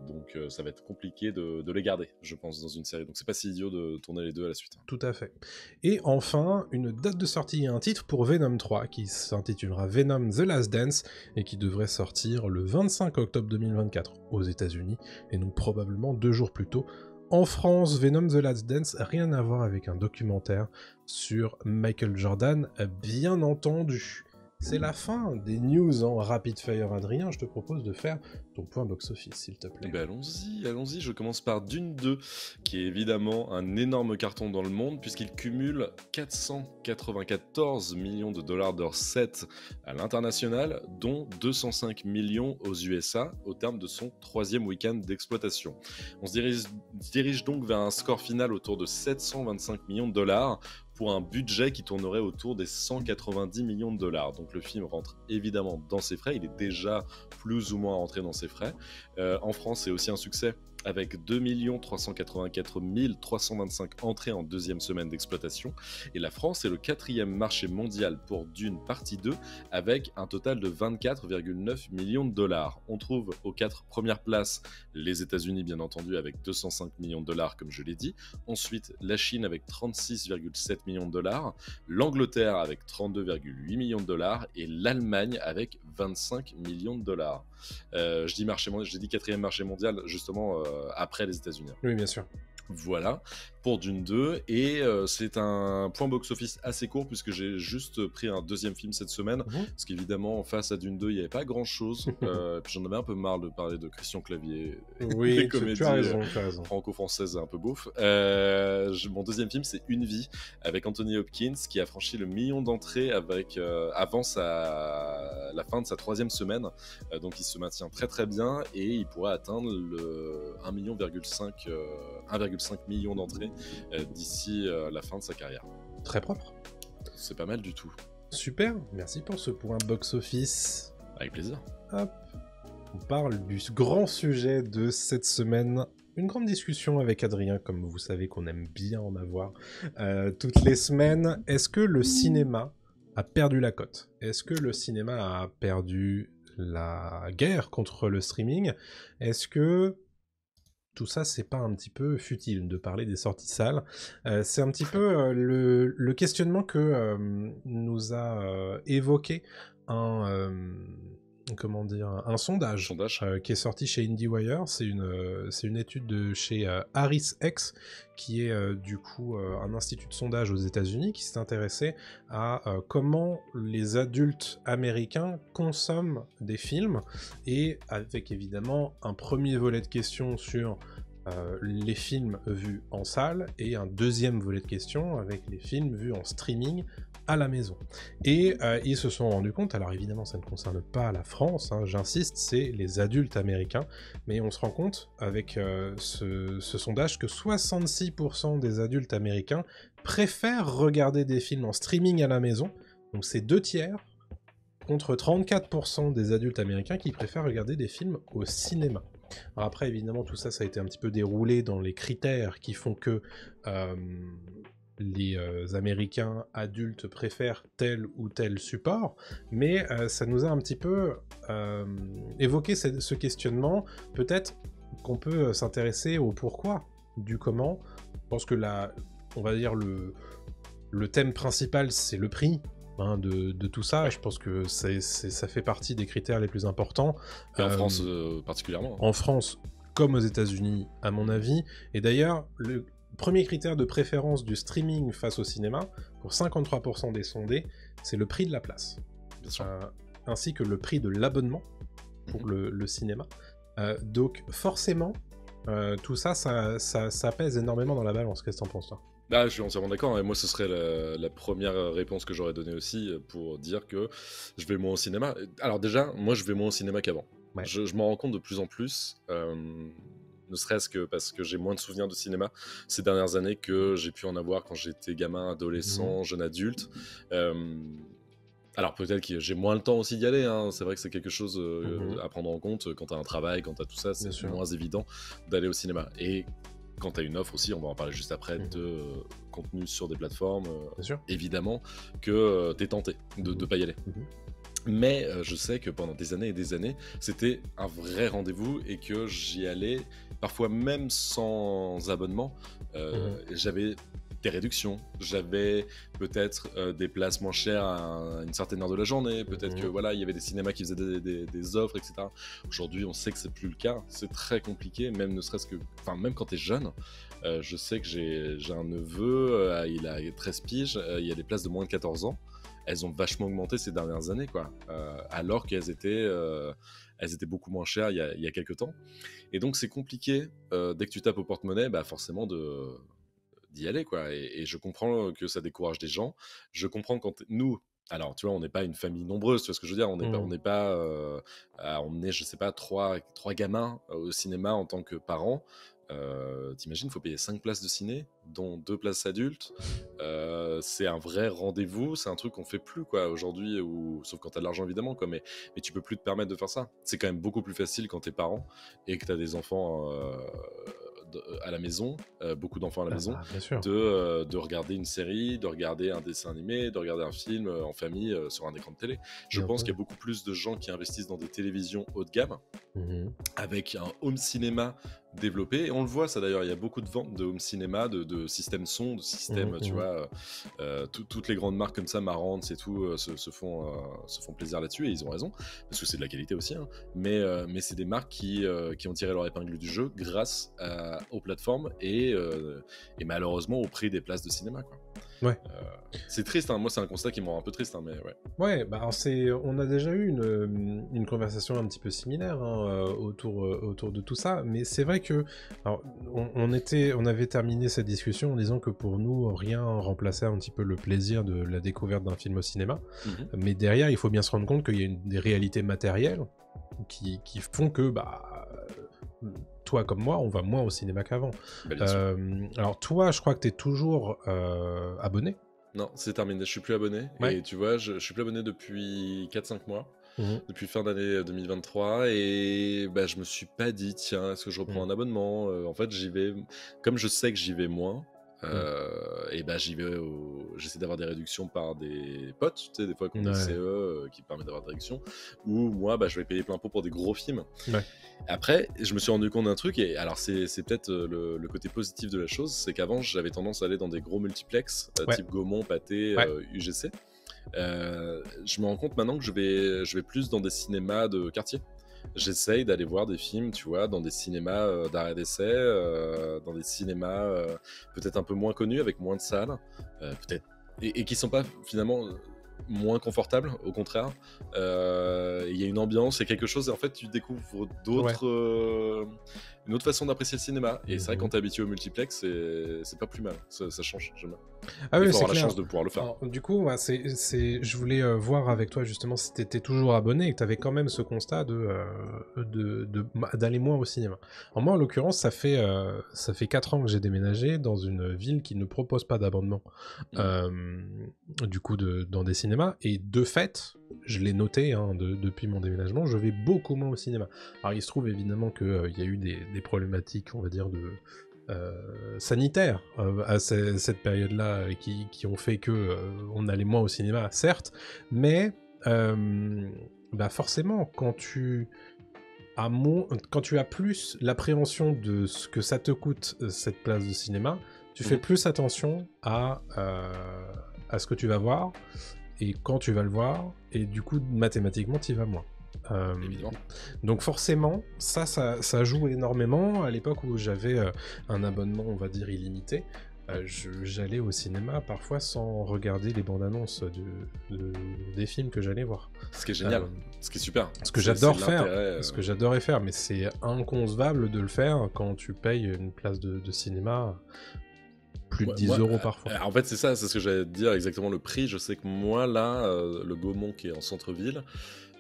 Donc ça va être compliqué de les garder, je pense, dans une série, donc c'est pas si idiot de tourner les deux à la suite. Tout à fait. Et enfin, une date de sortie et un titre pour Venom 3, qui s'intitulera Venom The Last Dance, et qui devrait sortir le 25 octobre 2024 aux États-Unis, et donc probablement 2 jours plus tôt en France. Venom The Last Dance, rien à voir avec un documentaire sur Michael Jordan, bien entendu. C'est la fin des news en rapid fire. Adrien, je te propose de faire ton point box-office, s'il te plaît. Ben allons-y, je commence par Dune 2, qui est évidemment un énorme carton dans le monde, puisqu'il cumule 494 millions de dollars de recettes à l'international, dont 205 millions aux USA, au terme de son 3e week-end d'exploitation. On se dirige donc vers un score final autour de 725 millions de dollars, pour un budget qui tournerait autour des 190 millions de dollars. Donc le film rentre évidemment dans ses frais, il est déjà plus ou moins rentré dans ses frais. En France, c'est aussi un succès, avec 2 384 325 entrées en 2e semaine d'exploitation. Et la France est le 4e marché mondial pour Dune partie 2, avec un total de 24,9 millions de dollars. On trouve aux 4 premières places les États-Unis, bien entendu, avec 205 millions de dollars, comme je l'ai dit. Ensuite, la Chine avec 36,7 millions de dollars, l'Angleterre avec 32,8 millions de dollars et l'Allemagne avec 25 millions de dollars. J'ai dit 4e marché mondial, justement, après les États-Unis. Oui, bien sûr. Voilà. pour Dune 2, et c'est un point box-office assez court puisque j'ai juste pris un deuxième film cette semaine, parce qu'évidemment face à Dune 2 il n'y avait pas grand-chose, puis j'en avais un peu marre de parler de Christian Clavier, Oui, des comédies tu as raison. franco-françaises un peu beauf. Mon deuxième film, c'est Une vie, avec Anthony Hopkins, qui a franchi le million d'entrées avant la fin de sa 3e semaine, donc il se maintient très très bien, et il pourrait atteindre le 1,5 million d'entrées d'ici la fin de sa carrière. Très propre. C'est pas mal du tout. Super, merci pour ce point box-office. Avec plaisir. Hop. On parle du grand sujet de cette semaine. Une grande discussion avec Adrien, comme vous savez qu'on aime bien en avoir toutes les semaines. Est-ce que le cinéma a perdu la cote? Est-ce que le cinéma a perdu la guerre contre le streaming? Est-ce que tout ça, c'est pas un petit peu futile de parler des sorties salles? C'est un petit peu le questionnement que nous a évoqué un sondage qui est sorti chez IndieWire. C'est une étude de chez HarrisX, qui est du coup un institut de sondage aux États-Unis, qui s'est intéressé à comment les adultes américains consomment des films, et avec évidemment un premier volet de questions sur les films vus en salle, et un deuxième volet de questions avec les films vus en streaming à la maison. Et ils se sont rendus compte, alors évidemment ça ne concerne pas la France, hein, j'insiste, c'est les adultes américains, mais on se rend compte avec ce sondage que 66% des adultes américains préfèrent regarder des films en streaming à la maison, donc c'est 2/3, contre 34% des adultes américains qui préfèrent regarder des films au cinéma. Alors après, évidemment, tout ça, ça a été un petit peu déroulé dans les critères qui font que les Américains adultes préfèrent tel ou tel support, mais ça nous a un petit peu évoqué ce questionnement. Peut-être qu'on peut s'intéresser au pourquoi, du comment. Je pense que on va dire le thème principal, c'est le prix. De tout ça, je pense que ça fait partie des critères les plus importants. Et en France particulièrement. En France, comme aux États-Unis, à mon avis. Et d'ailleurs, le premier critère de préférence du streaming face au cinéma, pour 53% des sondés, c'est le prix de la place. Bien sûr. Ainsi que le prix de l'abonnement pour le cinéma. Donc forcément, tout ça, ça pèse énormément dans la balance. Qu'est-ce que t'en penses, toi ? Ah, je suis entièrement d'accord, et moi ce serait la première réponse que j'aurais donnée aussi pour dire que je vais moins au cinéma. Alors déjà, moi je vais moins au cinéma qu'avant. Ouais. Je m'en rends compte de plus en plus, ne serait-ce que parce que j'ai moins de souvenirs de cinéma ces dernières années que j'ai pu en avoir quand j'étais gamin, adolescent, jeune adulte. Alors peut-être que j'ai moins le temps aussi d'y aller, hein. C'est vrai que c'est quelque chose à prendre en compte quand t'as un travail, quand t'as tout ça, c'est moins évident d'aller au cinéma. Et quand tu as une offre aussi, on va en parler juste après, de contenu sur des plateformes, évidemment que tu es tenté de ne pas y aller. Mais je sais que pendant des années et des années, c'était un vrai rendez-vous, et que j'y allais parfois même sans abonnement. J'avais des réductions, j'avais peut-être des places moins chères à une certaine heure de la journée, peut-être que voilà, il y avait des cinémas qui faisaient des offres, etc. Aujourd'hui, on sait que c'est plus le cas, c'est très compliqué, même ne serait-ce que, enfin même quand t'es jeune. Je sais que j'ai un neveu, il a 13 piges, il y a des places de moins de 14 ans, elles ont vachement augmenté ces dernières années, quoi, alors qu'elles étaient beaucoup moins chères il y a quelques temps. Et donc c'est compliqué, dès que tu tapes au porte-monnaie, bah forcément d'y aller, quoi. Et je comprends que ça décourage des gens. Je comprends quand nous, alors tu vois, on n'est pas une famille nombreuse, tu vois ce que je veux dire, on n'est pas on est, je sais pas, trois gamins au cinéma en tant que parents. T'imagines, il faut payer 5 places de ciné, dont 2 places adultes. C'est un vrai rendez-vous, c'est un truc qu'on fait plus, quoi, aujourd'hui, sauf quand t'as de l'argent évidemment, quoi, mais tu peux plus te permettre de faire ça. C'est quand même beaucoup plus facile quand t'es parent et que t'as des enfants à la maison, beaucoup d'enfants à la maison, de regarder une série, de regarder un dessin animé, de regarder un film en famille sur un écran de télé. Je pense qu'il y a beaucoup plus de gens qui investissent dans des télévisions haut de gamme, avec un home cinéma développé. Et on le voit ça d'ailleurs, il y a beaucoup de ventes de home cinéma, de systèmes son, de systèmes, tu vois, toutes les grandes marques comme ça, Marantz et tout, se font plaisir là-dessus, et ils ont raison, parce que c'est de la qualité aussi, hein. Mais c'est des marques qui ont tiré leur épingle du jeu grâce aux plateformes et malheureusement au prix des places de cinéma, quoi. Ouais. C'est triste, hein. Moi c'est un constat qui me rend un peu triste, hein, mais ouais. Ouais, bah alors on a déjà eu une conversation un petit peu similaire, hein, autour de tout ça, mais c'est vrai que alors, on avait terminé cette discussion en disant que pour nous rien remplaçait un petit peu le plaisir de la découverte d'un film au cinéma, mais derrière il faut bien se rendre compte qu'il y a des réalités matérielles qui font que toi comme moi, on va moins au cinéma qu'avant. Alors toi, je crois que tu es toujours abonné. Non, c'est terminé, je suis plus abonné. Ouais. Et tu vois, je suis plus abonné depuis 4-5 mois, depuis fin d'année 2023, et bah, je me suis pas dit, tiens, est-ce que je reprends un abonnement? En fait, j'y vais, comme je sais que j'y vais moins, et bah j'y vais j'essaie d'avoir des réductions par des potes, tu sais, des fois qu'on a des CE qui permet d'avoir des réductions, ou moi bah je vais payer plein pot pour des gros films. Après je me suis rendu compte d'un truc, et alors c'est peut-être le côté positif de la chose, c'est qu'avant j'avais tendance à aller dans des gros multiplex type Gaumont, Pathé, UGC. Je me rends compte maintenant que je vais plus dans des cinémas de quartier. J'essaye d'aller voir des films, tu vois, dans des cinémas d'arrêt d'essai, dans des cinémas peut-être un peu moins connus, avec moins de salles, peut-être, et qui sont pas finalement moins confortables, au contraire. Il y a une ambiance, il y a quelque chose, et en fait tu découvres une autre façon d'apprécier le cinéma. Et c'est vrai, quand t'es habitué au multiplex, c'est pas plus mal, ça change, j'aime bien. Ah oui, il faut avoir clair. la chance de pouvoir le faire. Alors, du coup, je voulais voir avec toi justement si t'étais toujours abonné et que t'avais quand même ce constat d'aller moins au cinéma. Alors moi, en l'occurrence, ça fait 4 ans que j'ai déménagé dans une ville qui ne propose pas d'abonnement, du coup, dans des cinémas, et de fait, je l'ai noté, hein, depuis mon déménagement, je vais beaucoup moins au cinéma. Alors il se trouve évidemment qu'il y a eu des problématiques, on va dire, sanitaires à cette période-là, qui ont fait que on allait moins au cinéma, certes, mais forcément, quand tu as plus l'appréhension de ce que ça te coûte, cette place de cinéma, tu fais plus attention à ce que tu vas voir et quand tu vas le voir, et du coup mathématiquement tu y vas moins. Donc forcément ça joue énormément. À l'époque où j'avais un abonnement, on va dire, illimité, j'allais au cinéma parfois sans regarder les bandes annonces des films que j'allais voir. Ce qui est génial, ce qui est super, ce que j'adore faire, ce que j'adorais faire, mais c'est inconcevable de le faire quand tu payes une place de cinéma plus de 10 euros parfois. En fait, c'est ça, c'est ce que j'allais te dire, exactement le prix. Je sais que moi, là, le Gaumont qui est en centre-ville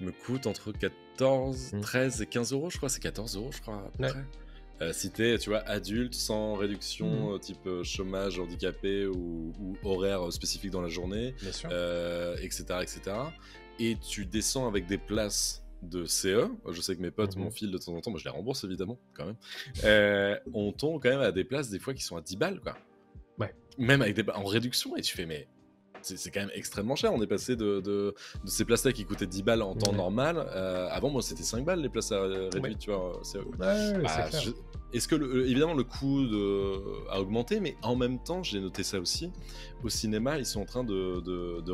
me coûte entre 14, 13 et 15 euros, je crois. C'est 14 euros, je crois, à peu près. Si t'es, tu vois, adulte, sans réduction, type chômage, handicapé ou horaire spécifique dans la journée, etc., etc. Et tu descends avec des places de CE, je sais que mes potes m'en filent de temps en temps, moi je les rembourse évidemment, quand même. On tombe quand même à des places, des fois, qui sont à 10 balles, quoi. Même avec en réduction, et tu fais, mais c'est quand même extrêmement cher. On est passé de ces places-là qui coûtaient 10 balles en temps normal. Avant, moi, c'était 5 balles les places réduites, tu vois. C'est clair. Est-ce que, évidemment, le coût a augmenté, mais en même temps, j'ai noté ça aussi. Au cinéma, ils sont en train de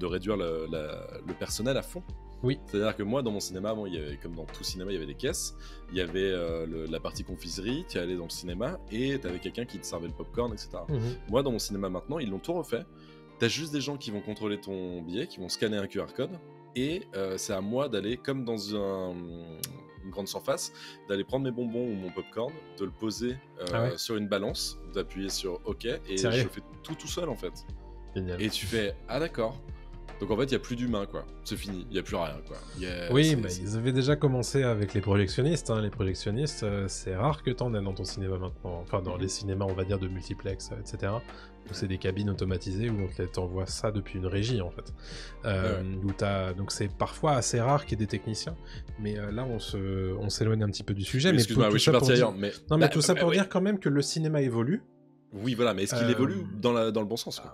réduire le personnel à fond. Oui. C'est-à-dire que moi, dans mon cinéma, avant, il y avait, comme dans tout cinéma, il y avait des caisses, il y avait la partie confiserie, tu allais dans le cinéma et tu avais quelqu'un qui te servait le popcorn, etc. Moi, dans mon cinéma maintenant, ils l'ont tout refait. T'as juste des gens qui vont contrôler ton billet, qui vont scanner un QR code, et c'est à moi d'aller, comme dans une grande surface, d'aller prendre mes bonbons ou mon popcorn, de le poser sur une balance, d'appuyer sur OK, et je fais tout seul, en fait. Génial. Et tu fais, ah d'accord. Donc en fait, il n'y a plus d'humains, quoi. C'est fini, il n'y a plus rien, quoi. Ils avaient déjà commencé avec les projectionnistes. Hein. Les projectionnistes, c'est rare que t'en aies dans ton cinéma maintenant. Enfin, dans les cinémas, on va dire, de multiplex, etc. Où c'est des cabines automatisées où on t'envoie ça depuis une régie, en fait. Donc c'est parfois assez rare qu'il y ait des techniciens. Mais là, on s'éloigne un petit peu du sujet. Mais excuse-moi, je suis parti ailleurs. Mais tout ça pour dire quand même que le cinéma évolue. Oui, voilà, mais est-ce qu'il évolue dans le bon sens, quoi?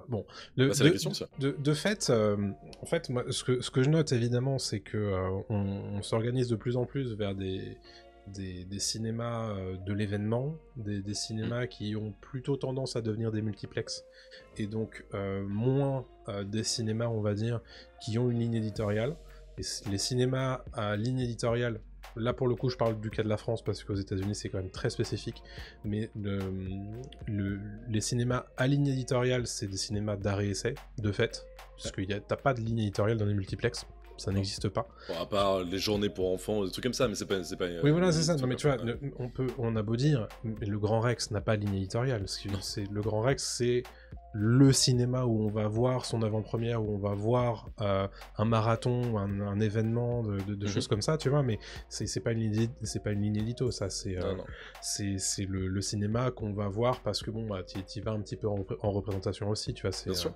Bon, c'est la question, ça. De fait, en fait, moi, ce que je note évidemment, c'est que on s'organise de plus en plus vers des des cinémas de l'événement, des cinémas qui ont plutôt tendance à devenir des multiplex, et donc moins des cinémas, on va dire, qui ont une ligne éditoriale. Et les cinémas à ligne éditoriale, là pour le coup je parle du cas de la France parce qu'aux États-Unis c'est quand même très spécifique, mais les cinémas à ligne éditoriale, c'est des cinémas d'arrêt-essai, de fait, parce que t'as pas de ligne éditoriale dans les multiplex. Ça n'existe pas. Bon, à part les journées pour enfants, des trucs comme ça, mais c'est pas. Oui, voilà, c'est ça. Non, mais tu vois, on a beau dire, mais le Grand Rex n'a pas de ligne éditoriale. Le Grand Rex, c'est le cinéma où on va voir son avant-première, où on va voir un marathon, un événement de choses comme ça, tu vois. Mais c'est pas une ligne édito, ça. C'est le cinéma qu'on va voir parce que bon, bah, t'y vas un petit peu en représentation aussi, tu vois. Bien sûr.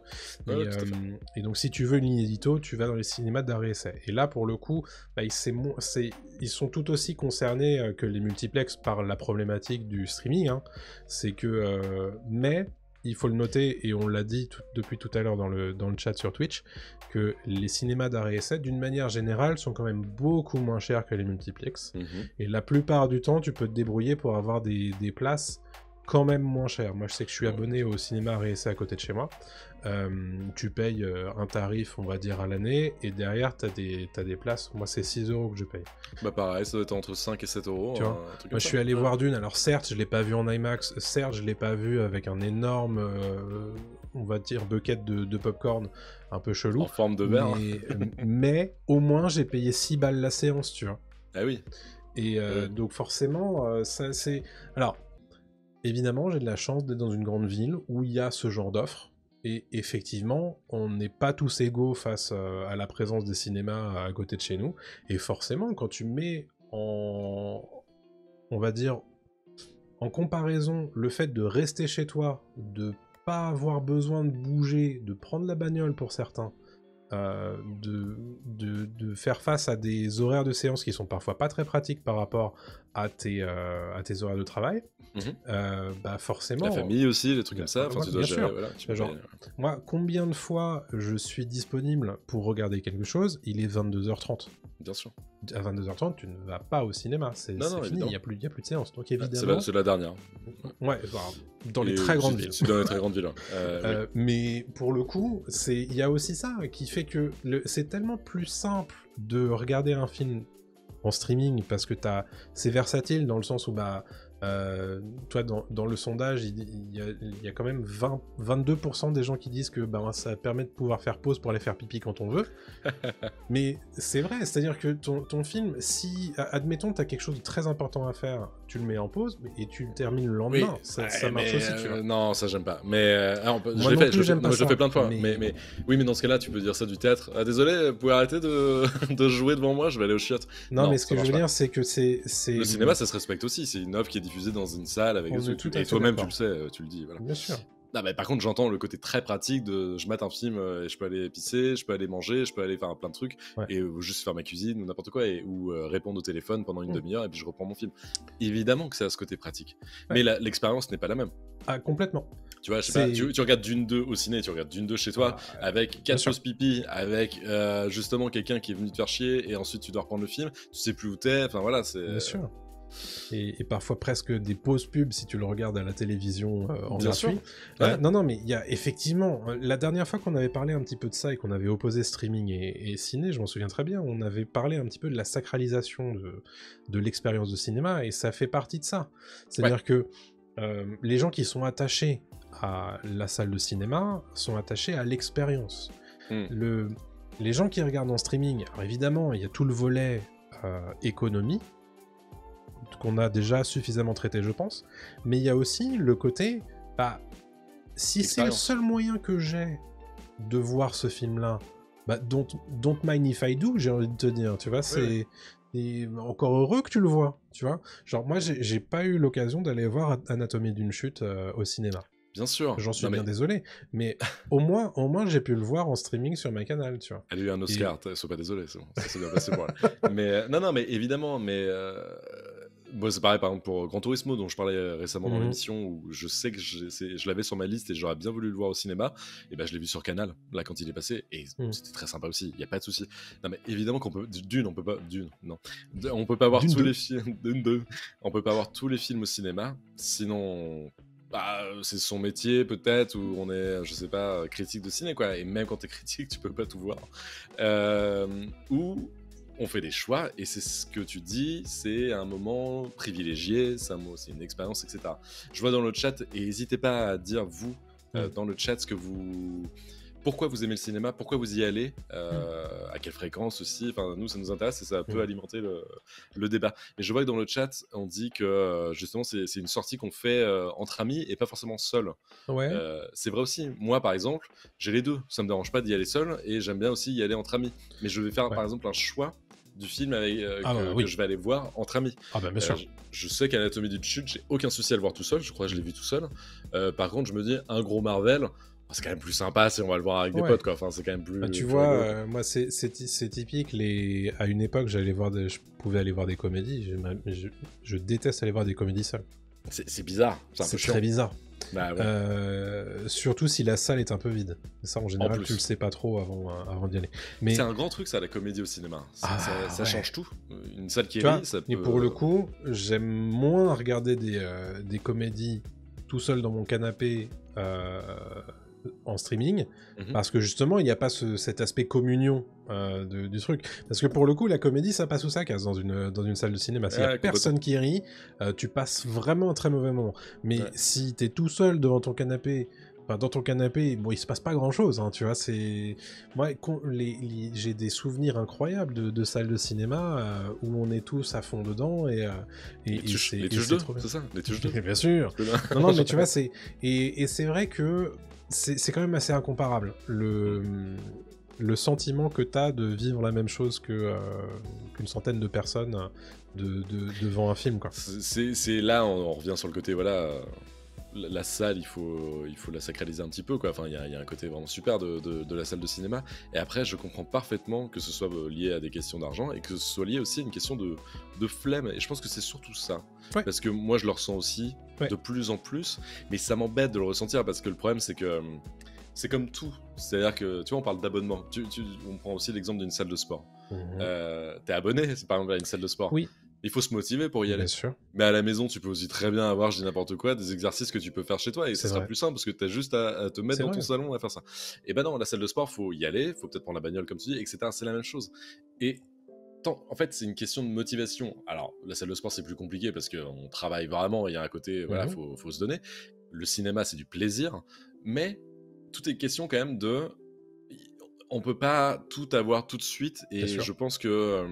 Et donc, si tu veux une ligne édito, tu vas dans les cinémas d'arrêt-essai. Et là, pour le coup, bah, ils sont tout aussi concernés que les multiplex par la problématique du streaming. Hein. C'est que, mais il faut le noter, et on l'a dit depuis tout à l'heure dans le chat sur Twitch, que les cinémas d'arrêt-essai, d'une manière générale, sont quand même beaucoup moins chers que les multiplex. Et la plupart du temps, tu peux te débrouiller pour avoir des places quand même moins chères. Moi, je sais que je suis abonné au cinéma arrêt-essai à côté de chez moi. Tu payes un tarif, on va dire, à l'année, et derrière, t'as des places. Moi, c'est 6 € que je paye. Bah pareil, ça doit être entre 5 et 7 €. Tu vois, moi, je suis allé voir Dune. Alors certes, je l'ai pas vu en IMAX. Certes, je l'ai pas vu avec un énorme, on va dire, bucket de popcorn un peu chelou. En forme de verre. Mais au moins, j'ai payé 6 balles la séance, tu vois. Ah oui. Et donc forcément, ça c'est... Alors, évidemment, j'ai de la chance d'être dans une grande ville où il y a ce genre d'offres. Et effectivement, on n'est pas tous égaux face à la présence des cinémas à côté de chez nous. Et forcément, quand tu mets on va dire, en comparaison, le fait de rester chez toi, de pas avoir besoin de bouger, de prendre la bagnole pour certains, de faire face à des horaires de séance qui sont parfois pas très pratiques par rapport à tes horaires de travail, bah forcément... La famille aussi, des trucs comme ça, enfin, tu dois gérer, voilà, moi, combien de fois je suis disponible pour regarder quelque chose, il est 22h30. Bien sûr. À 22h30, tu ne vas pas au cinéma, c'est fini, il n'y a plus de séance, donc évidemment... C'est la dernière. Ouais, dans les très grandes villes. Dans les très grandes villes, oui. Mais pour le coup, il y a aussi ça qui fait que c'est tellement plus simple de regarder un film en streaming parce que c'est versatile dans le sens où bah toi dans le sondage il y a quand même 22% des gens qui disent que bah, ça permet de pouvoir faire pause pour aller faire pipi quand on veut. Mais c'est vrai, c'est-à-dire que ton film, si admettons t'as quelque chose de très important à faire, tu le mets en pause et tu le termines le lendemain. Oui, ça marche aussi, tu vois. Non, ça j'aime pas. Mais je le fais plein de fois. Mais oui, mais dans ce cas-là, tu peux dire ça du théâtre. Ah, désolé, vous pouvez arrêter de jouer devant moi, je vais aller au chiottes. Non, mais ce que je veux dire, c'est que c'est... Le cinéma, ça se respecte aussi. C'est une œuvre qui est diffusée dans une salle avec des trucs. Et toi-même, tu le sais, tu le dis. Voilà. Bien sûr. Non, mais par contre, j'entends le côté très pratique de je mate un film et je peux aller pisser, je peux aller manger, je peux aller faire plein de trucs et juste faire ma cuisine ou n'importe quoi ou répondre au téléphone pendant une demi-heure et puis je reprends mon film. Évidemment que c'est à ce côté pratique. Mais l'expérience n'est pas la même. Ah, complètement. Tu vois, je sais pas, tu regardes Dune 2 au ciné, tu regardes Dune 2 chez toi avec 4 pauses pipi, avec justement quelqu'un qui est venu te faire chier et ensuite tu dois reprendre le film, tu sais plus où t'es, enfin voilà, c'est... Bien sûr. Et parfois presque des pauses pubs si tu le regardes à la télévision en gratuit. Non, mais il y a effectivement... La dernière fois qu'on avait parlé un petit peu de ça et qu'on avait opposé streaming et ciné, je m'en souviens très bien, on avait parlé un petit peu de la sacralisation de l'expérience de cinéma et ça fait partie de ça. C'est-à-dire que les gens qui sont attachés à la salle de cinéma sont attachés à l'expérience. Les gens qui regardent en streaming, alors évidemment, il y a tout le volet économie, qu'on a déjà suffisamment traité, je pense, mais il y a aussi le côté, bah, si c'est le seul moyen que j'ai de voir ce film-là, bah, don't mind if I do, j'ai envie de te dire, tu vois, c'est... Et encore heureux que tu le vois, tu vois. Genre, moi, j'ai pas eu l'occasion d'aller voir Anatomie d'une chute au cinéma. Bien sûr. J'en suis bien désolé, mais au moins j'ai pu le voir en streaming sur ma canal, tu vois. Elle a eu un Oscar, sois pas désolé, c'est bon, ça s'est bien passé pour elle. Mais non, mais évidemment, mais Bon, c'est pareil, par exemple, pour Gran Turismo, dont je parlais récemment dans Mhm. l'émission, où je sais que je l'avais sur ma liste et j'aurais bien voulu le voir au cinéma, et ben je l'ai vu sur Canal, là, quand il est passé, et Mhm. c'était très sympa aussi, il n'y a pas de souci. Non, mais évidemment qu'on peut. Dune, on peut pas. Dune, non. On peut pas voir Dune tous 2. les films. Dune 2. On peut pas voir tous les films au cinéma, sinon. Bah, c'est son métier peut-être, ou on est, je sais pas, critique de ciné, quoi. Et même quand t'es critique, tu peux pas tout voir. Ou on fait des choix, et c'est ce que tu dis, c'est un moment privilégié, c'est une expérience, etc. Je vois dans le chat, et n'hésitez pas à dire, vous, dans le chat, pourquoi vous aimez le cinéma, pourquoi vous y allez, à quelle fréquence aussi. Enfin, nous, ça nous intéresse et ça peut alimenter le débat. Mais je vois que dans le chat, on dit que justement, c'est une sortie qu'on fait entre amis et pas forcément seul. Ouais. C'est vrai aussi. Moi, par exemple, j'ai les deux. Ça me dérange pas d'y aller seul, et j'aime bien aussi y aller entre amis. Mais je vais faire, par exemple, un choix du film avec, que je vais aller voir entre amis. Ah bah bien sûr. Je sais qu'Anatomie d'une chute, j'ai aucun souci à le voir tout seul. Je crois que je l'ai vu tout seul. Par contre, je me dis, un gros Marvel, c'est quand même plus sympa si on va le voir avec des potes, quoi. Enfin, c'est quand même plus. Bah, tu plus vois, rigolo. moi c'est typique. À une époque, je pouvais aller voir des comédies. Je déteste aller voir des comédies seules. C'est bizarre. C'est très bizarre. Bah, ouais. Surtout si la salle est un peu vide. Ça, en général, tu le sais pas trop avant d'y aller. Mais c'est un grand truc, ça, la comédie au cinéma. Ça change tout. Une salle qui rit, ça peut... Et pour le coup, j'aime moins regarder des comédies tout seul dans mon canapé en streaming, parce que justement, il n'y a pas cet aspect communion du truc. Parce que pour le coup, la comédie, ça passe ou ça casse dans une salle de cinéma. S'il n'y a personne qui rit, tu passes vraiment un très mauvais moment. Mais si t'es tout seul devant ton canapé, dans ton canapé, bon, il se passe pas grand-chose, hein, tu vois, c'est... Moi, j'ai des souvenirs incroyables de salles de cinéma où on est tous à fond dedans, et les touches d'eux, c'est ça, les touches d'eux. Bien sûr. Non, mais tu vois, c'est... Et c'est vrai que c'est quand même assez incomparable, le sentiment que t'as de vivre la même chose qu'une centaine de personnes devant un film, quoi. C'est là, on revient sur le côté, voilà... La salle, il faut la sacraliser un petit peu, quoi. Enfin, il y a un côté vraiment super de la salle de cinéma. Et après, je comprends parfaitement que ce soit lié à des questions d'argent, et que ce soit lié aussi à une question de flemme. Et je pense que c'est surtout ça. Ouais. Parce que moi, je le ressens aussi de plus en plus. Mais ça m'embête de le ressentir, parce que le problème, c'est que c'est comme tout. C'est-à-dire que, tu vois, on parle d'abonnement. On prend aussi l'exemple d'une salle de sport. T'es abonné, par exemple, à une salle de sport. Oui. Il faut se motiver pour y aller. Bien sûr. Mais à la maison, tu peux aussi très bien avoir, je dis n'importe quoi, des exercices que tu peux faire chez toi, et ça sera plus simple, parce que tu as juste à te mettre dans ton salon à faire ça. Et ben non, la salle de sport, faut y aller, faut peut-être prendre la bagnole comme tu dis, etc. C'est la même chose. Et en fait, c'est une question de motivation. Alors, la salle de sport, c'est plus compliqué parce qu'on travaille vraiment, il y a un côté, voilà, faut se donner. Le cinéma, c'est du plaisir, mais tout est question quand même de... On peut pas tout avoir tout de suite, et je pense que...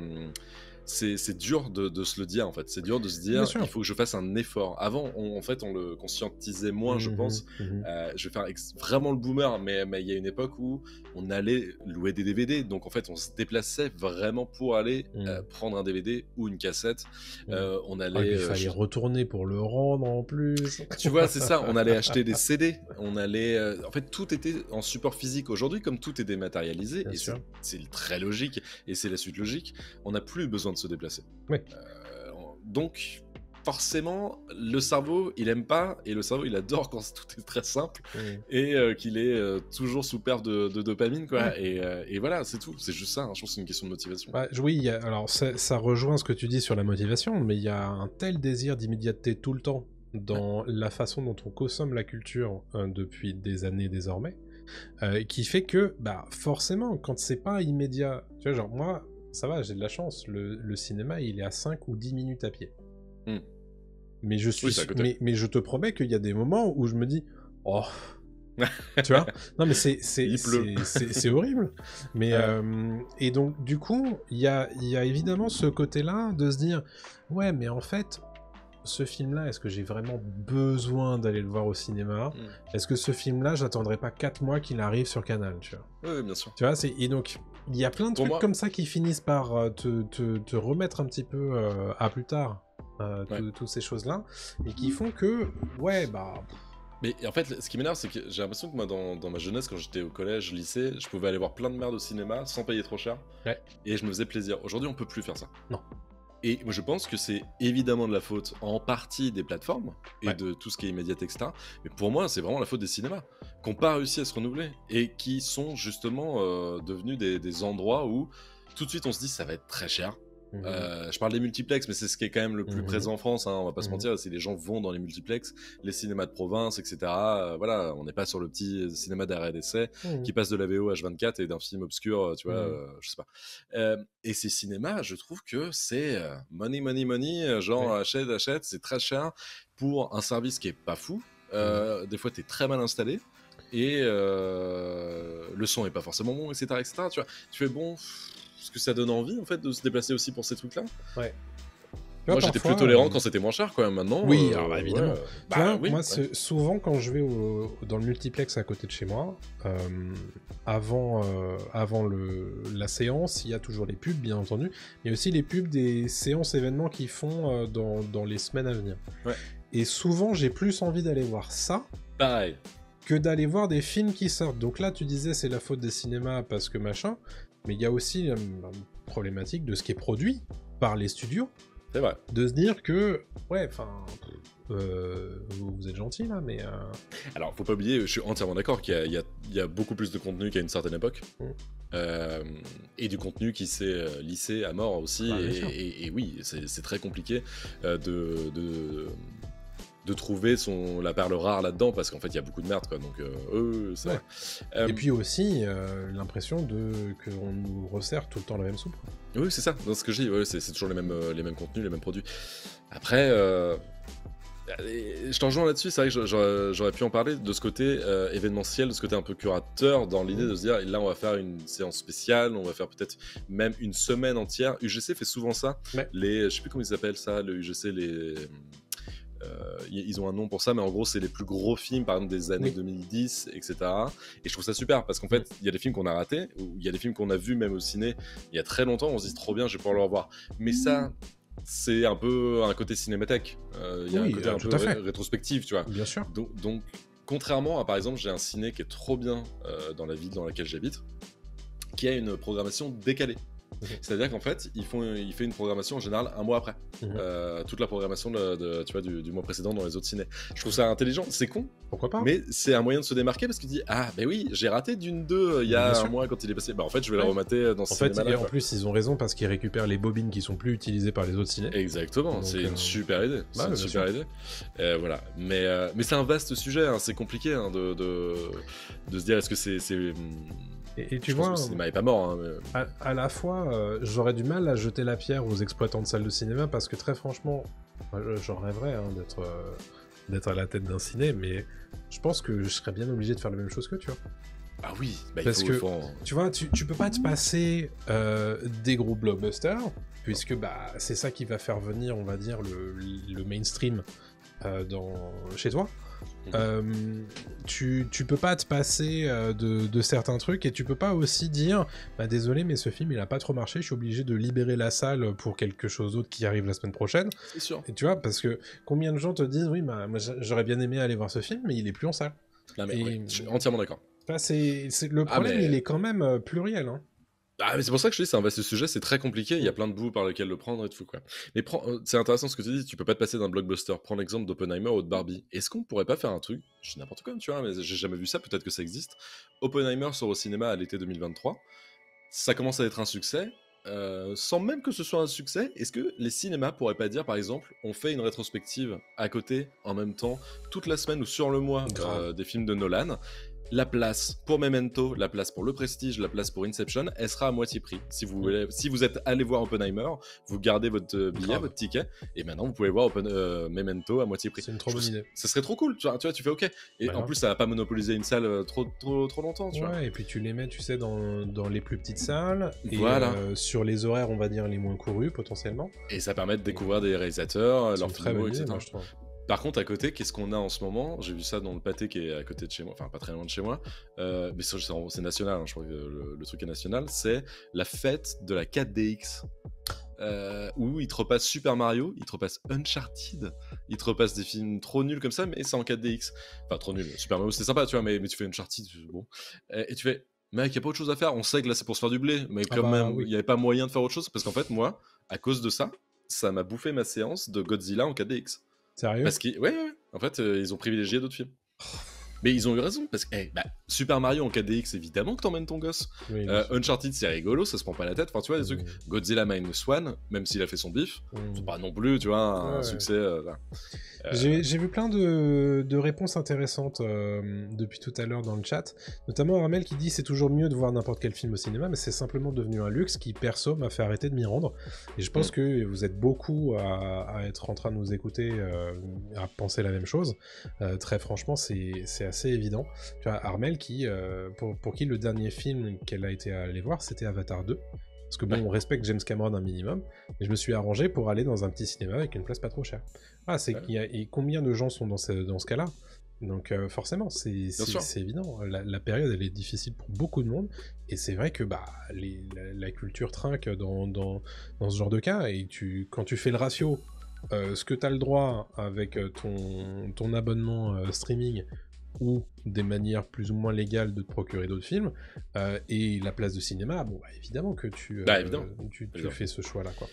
c'est dur de se le dire, en fait. C'est dur de se dire, il faut que je fasse un effort. Avant, en fait, on le conscientisait moins, je pense. Je vais faire vraiment le boomer, mais il y a une époque où on allait louer des DVD. Donc, en fait, on se déplaçait vraiment pour aller prendre un DVD ou une cassette. On allait... il fallait retourner pour le rendre, en plus. Tu vois, c'est ça. On allait acheter des CD. On allait... En fait, tout était en support physique. Aujourd'hui, comme tout est dématérialisé, et c'est très logique, et c'est la suite logique, on n'a plus besoin de se déplacer. Donc forcément, le cerveau il aime pas, et le cerveau il adore quand tout est très simple, et qu'il est toujours sous perte de dopamine, quoi. Et voilà, c'est tout, c'est juste ça, hein. Je pense que c'est une question de motivation. Oui, alors ça rejoint ce que tu dis sur la motivation, mais il y a un tel désir d'immédiateté tout le temps dans la façon dont on consomme la culture depuis des années désormais, qui fait que forcément, quand c'est pas immédiat, tu vois, genre moi ça va, j'ai de la chance, le cinéma il est à 5 ou 10 minutes à pied. Mais je te promets qu'il y a des moments où je me dis, oh, tu vois, non mais c'est horrible. Mais et donc du coup, il y a évidemment ce côté-là de se dire, ouais, mais en fait, ce film-là, est-ce que j'ai vraiment besoin d'aller le voir au cinéma ? Est-ce que ce film-là, j'attendrai pas 4 mois qu'il arrive sur Canal, tu vois ? Oui, bien sûr. Tu vois, et donc, il y a plein de trucs comme ça qui finissent par te remettre un petit peu à plus tard, toutes ces choses-là, et qui font que, Mais en fait, ce qui m'énerve, c'est que j'ai l'impression que moi, dans ma jeunesse, quand j'étais au collège, lycée, je pouvais aller voir plein de merde au cinéma sans payer trop cher, et je me faisais plaisir. Aujourd'hui, on peut plus faire ça. Non. Et moi, je pense que c'est évidemment de la faute en partie des plateformes et Ouais. de tout ce qui est immédiat, etc. Mais pour moi, c'est vraiment la faute des cinémas qui n'ont pas réussi à se renouveler et qui sont justement devenus des endroits où tout de suite on se dit ça va être très cher. Mhm. Je parle des multiplex, mais c'est ce qui est quand même le plus Mhm. présent en France, hein, on va pas se Mhm. mentir. Si les gens vont dans les multiplex, les cinémas de province, etc., voilà, on n'est pas sur le petit cinéma d'arrêt d'essai Mhm. qui passe de la VO H24 et d'un film obscur, tu vois, Mhm. je sais pas. Et ces cinémas, je trouve que c'est money, money, money, genre Ouais. achète, achète, c'est très cher pour un service qui est pas fou. Mhm. Des fois, t'es très mal installé et le son est pas forcément bon, etc., etc. Tu vois, tu fais bon, est-ce que ça donne envie en fait de se déplacer aussi pour ces trucs-là? Ouais. Tu vois, Moi, j'étais plus parfois, tolérant quand c'était moins cher, quand même. Maintenant, oui, alors bah, ouais, évidemment. Tu bah vois, oui, moi, ouais. souvent, quand je vais dans le multiplex à côté de chez moi, avant la séance, il y a toujours les pubs, bien entendu, mais aussi les pubs des séances événements qu'ils font dans les semaines à venir. Ouais. Et souvent, j'ai plus envie d'aller voir ça Pareil. que d'aller voir des films qui sortent. Donc là, tu disais, c'est la faute des cinémas parce que machin, mais il y a aussi une problématique de ce qui est produit par les studios, C'est vrai. de se dire que, ouais, enfin, vous êtes gentil là, mais Alors, faut pas oublier, je suis entièrement d'accord qu'il y a, il y a beaucoup plus de contenu qu'à une certaine époque. Et du contenu qui s'est lissé à mort aussi. Bah, bien sûr. Et oui, c'est très compliqué de trouver la perle rare là-dedans parce qu'en fait, il y a beaucoup de merde, quoi. Donc, c'est Ouais. vrai. Euh, Et puis aussi l'impression qu'on nous resserre tout le temps la même soupe. oui, c'est ça. Dans ce que je dis, ouais, c'est toujours les mêmes contenus, les mêmes produits. Après, je t'en rejoins là-dessus, c'est vrai que j'aurais pu en parler de ce côté événementiel, de ce côté un peu curateur, dans l'idée de se dire, là on va faire une séance spéciale, on va faire peut-être même une semaine entière. UGC fait souvent ça, Ouais. je sais plus comment ils appellent ça, le UGC, ils ont un nom pour ça, mais en gros c'est les plus gros films, par exemple des années Oui. 2010, etc. Et je trouve ça super, parce qu'en fait, il y a des films qu'on a ratés, ou il y a des films qu'on a vus même au ciné il y a très longtemps, on se dit trop bien, je vais pouvoir le revoir. Mais ça, c'est un peu un côté cinémathèque. Il y a un Oui, côté un tout peu à fait. rétrospectif, tu vois. Bien sûr. Donc, contrairement à, par exemple, j'ai un ciné qui est trop bien dans la ville dans laquelle j'habite, qui a une programmation décalée. C'est-à-dire qu'en fait, il fait une programmation en général un mois après. Toute la programmation tu vois, du mois précédent dans les autres ciné. Je trouve ça intelligent, c'est con, Pourquoi pas? mais c'est un moyen de se démarquer parce qu'il dit, ah ben oui, j'ai raté Dune 2 il y Bien a un sûr. mois quand il est passé. Bah en fait, je vais le Ouais. remater dans ce En fait, cinéma-là. en plus, ils ont raison parce qu'ils récupèrent les bobines qui sont plus utilisées par les autres ciné. Exactement, Donc, c'est une super idée. C'est bah, une bien super sûr. idée. Voilà. Mais c'est un vaste sujet, hein, c'est compliqué hein, de se dire est-ce que c'est. Et tu Je pense que vois, le cinéma est pas mort. Hein, mais... à la fois, j'aurais du mal à jeter la pierre aux exploitants de salles de cinéma parce que très franchement, moi, j'en rêverais hein, d'être à la tête d'un ciné, mais je pense que je serais bien obligé de faire la même chose que tu vois. Ah oui, bah, Parce que, faut... tu vois, tu peux pas te passer des gros blockbusters, puisque bah, c'est ça qui va faire venir, on va dire, le mainstream chez toi. Tu peux pas te passer de certains trucs et tu peux pas aussi dire bah désolé mais ce film il a pas trop marché, je suis obligé de libérer la salle pour quelque chose d'autre qui arrive la semaine prochaine. C'est sûr. Et tu vois, parce que combien de gens te disent oui bah moi j'aurais bien aimé aller voir ce film mais il est plus en salle. Non, mais Et ouais, je suis entièrement d'accord. le problème mais... il est quand même pluriel hein. Ah, mais c'est pour ça que je te dis, c'est un vaste sujet, c'est très compliqué, il y a plein de bouts par lesquels le prendre et tout, quoi. Mais c'est intéressant ce que tu dis, tu peux pas te passer d'un blockbuster. Prends l'exemple d'Oppenheimer ou de Barbie. Est-ce qu'on pourrait pas faire un truc, je dis n'importe quoi, tu vois, mais j'ai jamais vu ça, peut-être que ça existe. Oppenheimer sort au cinéma à l'été 2023, ça commence à être un succès, sans même que ce soit un succès, est-ce que les cinémas pourraient pas dire, par exemple, on fait une rétrospective à côté, en même temps, toute la semaine ou sur le mois des films de Nolan. La place pour Memento, la place pour Le Prestige, la place pour Inception, elle sera à moitié prix. Si vous êtes allé voir Oppenheimer, vous gardez votre billet, votre ticket, et maintenant vous pouvez voir Memento à moitié prix. C'est une trop bonne idée. Ça serait trop cool, tu vois, tu fais ok. Et en plus, ça va pas monopoliser une salle trop longtemps, tu vois. Ouais, et puis tu les mets, tu sais, dans les plus petites salles, et voilà. sur les horaires, on va dire, les moins courus, potentiellement. Et ça permet de découvrir des réalisateurs, leurs films, etc. Moi, je trouve. Par contre, à côté, qu'est-ce qu'on a en ce moment? J'ai vu ça dans le pâté qui est à côté de chez moi, enfin pas très loin de chez moi, mais c'est national, hein, je crois que le truc est national, c'est la fête de la 4DX. Où ils te repassent Super Mario, ils te repassent Uncharted, ils te repassent des films trop nuls comme ça, mais c'est en 4DX. Enfin, trop nul. Super Mario, c'était sympa, tu vois, mais tu fais Uncharted, bon. Et tu fais, mec, y a pas autre chose à faire. On sait que là, c'est pour se faire du blé, mais quand même, il n'y avait pas moyen de faire autre chose, parce qu'en fait, moi, à cause de ça, ça m'a bouffé ma séance de Godzilla en 4DX. Sérieux? Parce que, ouais. En fait, ils ont privilégié d'autres films. Mais ils ont eu raison, parce que Super Mario en 4DX, évidemment que t'emmènes ton gosse. Oui, Uncharted, c'est rigolo, ça se prend pas la tête. Enfin, tu vois, des trucs. Godzilla Minus One, même s'il a fait son bif, c'est pas non plus, tu vois, un succès. J'ai vu plein de réponses intéressantes depuis tout à l'heure dans le chat, notamment Armel qui dit c'est toujours mieux de voir n'importe quel film au cinéma, mais c'est simplement devenu un luxe qui, perso, m'a fait arrêter de m'y rendre. Et je pense que vous êtes beaucoup à être en train de nous écouter, à penser la même chose. Très franchement, c'est assez évident. Tu vois, Armel, pour qui le dernier film qu'elle a été allée voir, c'était Avatar 2. Parce que bon, on respecte James Cameron un minimum, mais je me suis arrangé pour aller dans un petit cinéma avec une place pas trop chère. Et combien de gens sont dans ce cas-là? Donc forcément, c'est évident. La période, elle est difficile pour beaucoup de monde, et c'est vrai que la culture trinque dans ce genre de cas, et quand tu fais le ratio, ce que tu as le droit avec ton abonnement streaming, ou des manières plus ou moins légales de te procurer d'autres films, et la place de cinéma, évidemment que tu fais ce choix-là, quoi.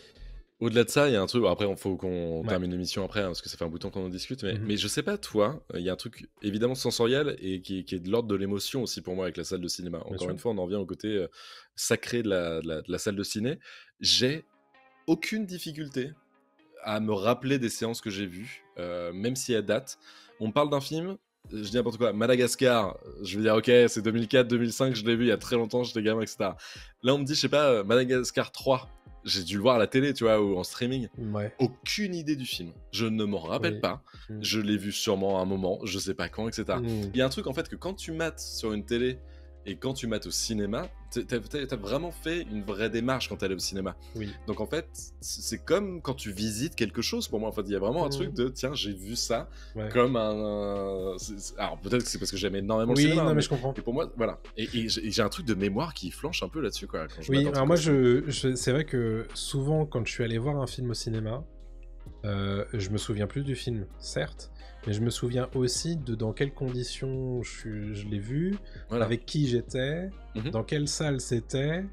Au-delà de ça, il y a un truc. Après, il faut qu'on termine l'émission après, parce que ça fait un bout de temps qu'on en discute. Mais je sais pas, toi, il y a un truc évidemment sensoriel et qui est de l'ordre de l'émotion aussi pour moi avec la salle de cinéma. Encore une fois, on en vient au côté sacré de la salle de ciné. J'ai aucune difficulté à me rappeler des séances que j'ai vues, même si à date. On me parle d'un film. Je dis n'importe quoi, Madagascar, je vais dire ok, c'est 2004, 2005, je l'ai vu il y a très longtemps, j'étais gamin, etc. Là, on me dit, je sais pas, Madagascar 3, j'ai dû le voir à la télé, tu vois, ou en streaming. Aucune idée du film. Je ne m'en rappelle pas. Je l'ai vu sûrement à un moment, je sais pas quand, etc. Il y a un truc, en fait, que quand tu mates sur une télé et quand tu mates au cinéma, t'as vraiment fait une vraie démarche quand t'allais au cinéma. Donc en fait, c'est comme quand tu visites quelque chose pour moi. En fait, il y a vraiment un truc de tiens, j'ai vu ça comme un. Alors peut-être que c'est parce que j'aime énormément le cinéma. Non, mais je comprends. Et pour moi, voilà. Et j'ai un truc de mémoire qui flanche un peu là-dessus, quoi. Quand je alors moi, c'est vrai que souvent, quand je suis allé voir un film au cinéma, je me souviens plus du film, certes. Mais je me souviens aussi de dans quelles conditions je l'ai vu, avec qui j'étais, dans quelle salle c'était.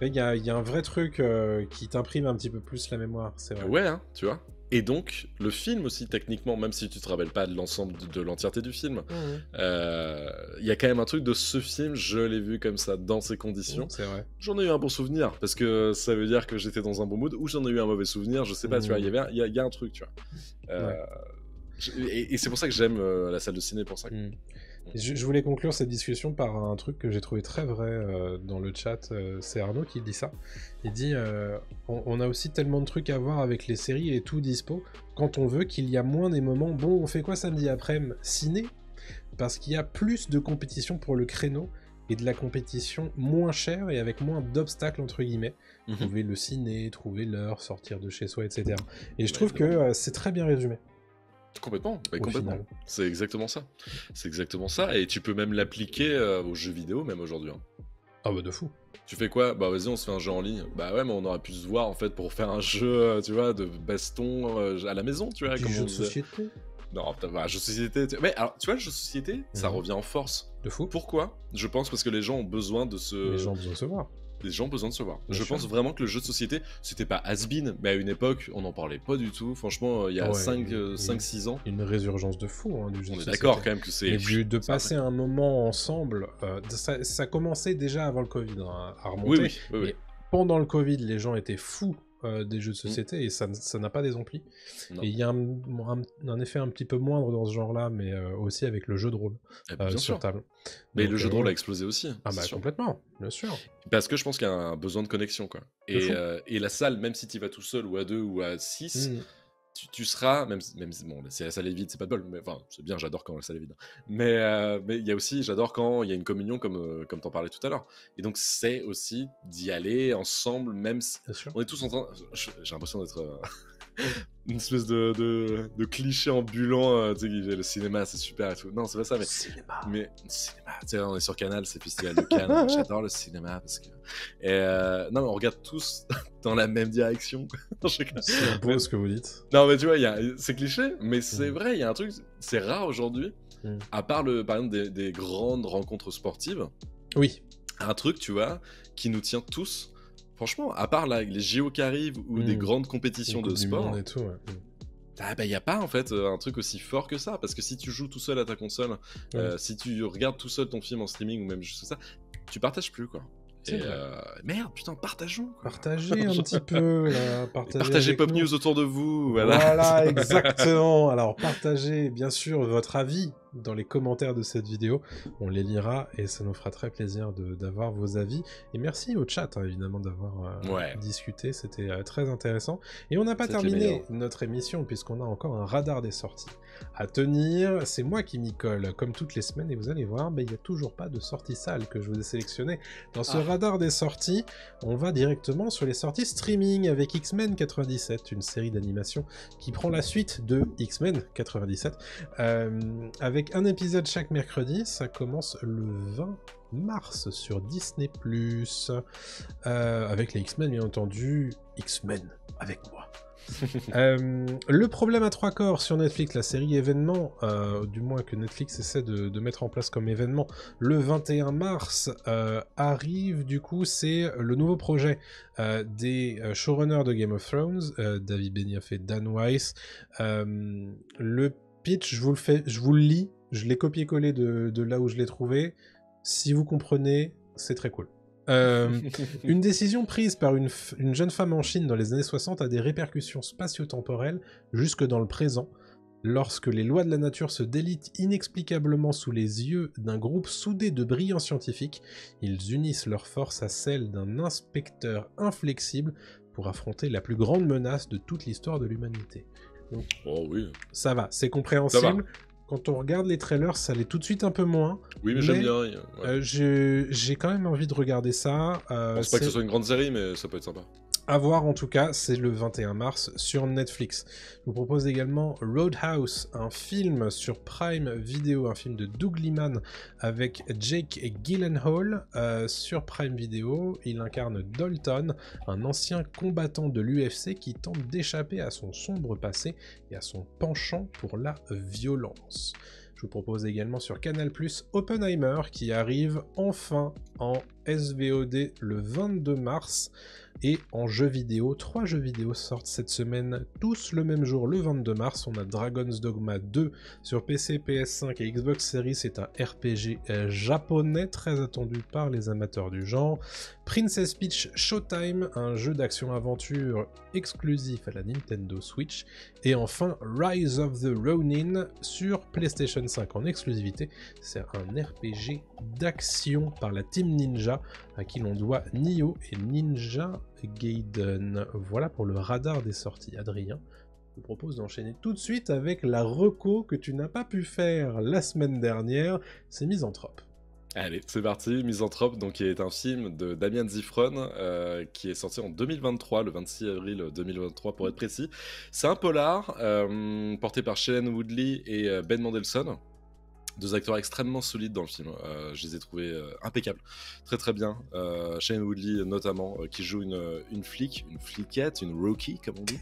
Il y a un vrai truc qui t'imprime un petit peu plus la mémoire, c'est vrai. Ouais, hein, tu vois. Et donc, le film aussi, techniquement, même si tu te rappelles pas de l'ensemble de l'entièreté du film, y a quand même un truc de ce film, je l'ai vu comme ça, dans ces conditions. C'est vrai. J'en ai eu un bon souvenir, parce que ça veut dire que j'étais dans un bon mood, ou j'en ai eu un mauvais souvenir, je sais pas, tu vois, il y a un truc, tu vois. Et c'est pour ça que j'aime la salle de ciné, pour ça. Je voulais conclure cette discussion par un truc que j'ai trouvé très vrai dans le chat. C'est Arnaud qui dit ça. Il dit on a aussi tellement de trucs à voir avec les séries et tout dispo quand on veut qu'il y a moins des moments. Bon, on fait quoi samedi après-midi? Ciné? Parce qu'il y a plus de compétition pour le créneau et de la compétition moins chère et avec moins d'obstacles entre guillemets. Trouver le ciné, trouver l'heure, sortir de chez soi, etc. Et je trouve que c'est très bien résumé. Complètement, complètement. C'est exactement ça. C'est exactement ça. Et tu peux même l'appliquer aux jeux vidéo, même aujourd'hui. Ah bah de fou. Tu fais quoi? Bah vas-y, on se fait un jeu en ligne. Bah ouais, mais on aurait pu se voir en fait pour faire un jeu, tu vois, de baston à la maison, tu vois. Des jeux de société? Non, bah, jeu de société. Mais alors, tu vois, le jeu de société, ça revient en force. De fou. Pourquoi? Je pense parce que les gens ont besoin de se. Les gens ont besoin de se voir. Les gens ont besoin de se voir. Je pense vraiment que le jeu de société, c'était pas has-been, mais à une époque, on n'en parlait pas du tout. Franchement, il y a 5-6 ans. Une résurgence de fou du jeu de société. On est d'accord quand même que c'est. De passer un moment ensemble, ça commençait déjà avant le Covid à remonter. Oui. Mais pendant le Covid, les gens étaient fous des jeux de société et ça n'a pas désempli. Et il y a un effet un petit peu moindre dans ce genre-là, mais aussi avec le jeu de rôle sur table. Mais le jeu de rôle a explosé aussi. Ah bah complètement, bien sûr. Parce que je pense qu'il y a un besoin de connexion, quoi. Et la salle, même si tu y vas tout seul ou à 2 ou à 6, tu seras, même bon, si la salle est vide, c'est pas de bol, mais enfin, c'est bien, j'adore quand la salle est vide. Mais il y a aussi, j'adore quand il y a une communion comme t'en parlais tout à l'heure. Et donc, c'est aussi d'y aller ensemble, même si on est tous en train. J'ai l'impression d'être une espèce de cliché ambulant, tu sais, le cinéma, c'est super et tout. Non, c'est pas ça, mais. Cinéma, tu sais, on est sur Canal, c'est Festival de Cannes. J'adore le cinéma parce que. Non, mais on regarde tous dans la même direction. C'est beau ce que vous dites. Non, mais tu vois, c'est cliché, mais c'est vrai, il y a un truc, c'est rare aujourd'hui, à part par exemple des grandes rencontres sportives. Oui. Un truc, tu vois, qui nous tient tous Franchement, à part là, les JO qui arrivent ou des grandes compétitions de sport, et tout, ouais. Ah bah y a pas en fait un truc aussi fort que ça, parce que si tu joues tout seul à ta console, si tu regardes tout seul ton film en streaming ou même juste ça, tu partages plus quoi. Et merde, putain, partageons quoi. Partagez un petit peu, là, partagez Pop nous. News autour de vous, voilà. Voilà, exactement. Alors partagez bien sûr votre avis dans les commentaires de cette vidéo, on les lira et ça nous fera très plaisir d'avoir vos avis. Et merci au chat hein, évidemment d'avoir discuté, c'était très intéressant. Et on n'a pas terminé notre émission puisqu'on a encore un radar des sorties à tenir. C'est moi qui m'y colle comme toutes les semaines et vous allez voir, il n'y a toujours pas de sortie salle que je vous ai sélectionné. Dans ce radar des sorties, on va directement sur les sorties streaming avec X-Men 97, une série d'animation qui prend la suite de X-Men 97 avec un épisode chaque mercredi. Ça commence le 20 mars sur Disney+, avec les X-Men bien entendu, X-Men avec moi. Le problème à trois corps sur Netflix, la série événement, du moins que Netflix essaie de mettre en place comme événement, le 21 mars arrive, du coup c'est le nouveau projet des showrunners de Game of Thrones, David Benioff et Dan Weiss. Le pitch, je vous le lis, je l'ai copié-collé de là où je l'ai trouvé. Si vous comprenez, c'est très cool. Une décision prise par une jeune femme en Chine dans les années 60 a des répercussions spatio-temporelles jusque dans le présent. Lorsque les lois de la nature se délitent inexplicablement sous les yeux d'un groupe soudé de brillants scientifiques, ils unissent leurs forces à celles d'un inspecteur inflexible pour affronter la plus grande menace de toute l'histoire de l'humanité. Donc, ça va, c'est compréhensible. Quand on regarde les trailers, ça l'est tout de suite un peu moins. Oui, mais j'aime bien. J'ai quand même envie de regarder ça. Je pense pas que ce soit une grande série, mais ça peut être sympa. À voir en tout cas, c'est le 21 mars sur Netflix. Je vous propose également Roadhouse, un film sur Prime Video, un film de Doug Liman avec Jake Gyllenhaal sur Prime Video. Il incarne Dalton, un ancien combattant de l'UFC qui tente d'échapper à son sombre passé et à son penchant pour la violence. Je vous propose également sur Canal+, Oppenheimer qui arrive enfin en SVOD le 22 mars. Et en jeux vidéo, 3 jeux vidéo sortent cette semaine, tous le même jour, le 22 mars. On a Dragon's Dogma 2 sur PC, PS5 et Xbox Series. C'est un RPG japonais très attendu par les amateurs du genre. Princess Peach Showtime, un jeu d'action-aventure exclusif à la Nintendo Switch. Et enfin, Rise of the Ronin sur PlayStation 5 en exclusivité. C'est un RPG d'action par la Team Ninja, à qui l'on doit Nioh et Ninja Gaiden. Voilà pour le radar des sorties. Adrien, je vous propose d'enchaîner tout de suite avec la reco que tu n'as pas pu faire la semaine dernière, c'est Misanthrope. Allez, c'est parti. Misanthrope, donc, qui est un film de Damian Zifron, qui est sorti en 2023, le 26 avril 2023 pour être précis. C'est un polar porté par Shailene Woodley et Ben Mendelsohn. 2 acteurs extrêmement solides dans le film, je les ai trouvés impeccables, très très bien. Shailene Woodley notamment, qui joue une fliquette, une rookie comme on dit,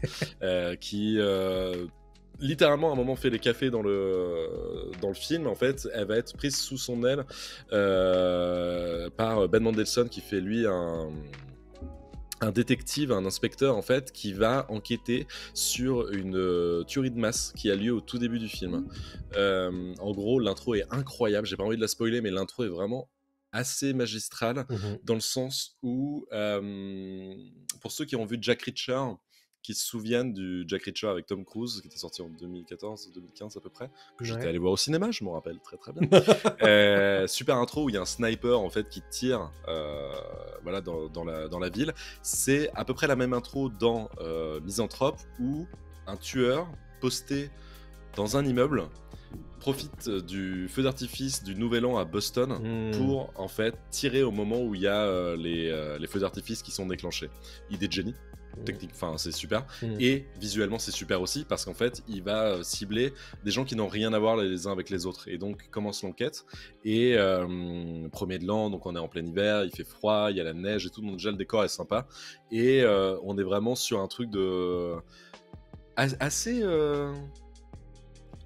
qui littéralement à un moment fait les cafés dans le film. En fait, elle va être prise sous son aile par Ben Mendelsohn, qui fait lui un détective, un inspecteur en fait, qui va enquêter sur une tuerie de masse qui a lieu au tout début du film. En gros, l'intro est incroyable, j'ai pas envie de la spoiler, mais l'intro est vraiment assez magistrale, dans le sens où, pour ceux qui ont vu Jack Reacher, qui se souviennent du Jack Reacher avec Tom Cruise, qui était sorti en 2014-2015 à peu près, que j'étais allé voir au cinéma, je m'en rappelle très très bien. Super intro où il y a un sniper en fait qui tire voilà, dans la ville. C'est à peu près la même intro dans Misanthrope, où un tueur posté dans un immeuble profite du feu d'artifice du Nouvel An à Boston pour en fait tirer au moment où il y a les feux d'artifice qui sont déclenchés. Idée de génie. Technique, enfin c'est super, et visuellement c'est super aussi parce qu'en fait il va cibler des gens qui n'ont rien à voir les uns avec les autres, et donc commence l'enquête. Et premier de l'an, donc on est en plein hiver, il fait froid, il y a la neige et tout, donc déjà le décor est sympa, et on est vraiment sur un truc de assez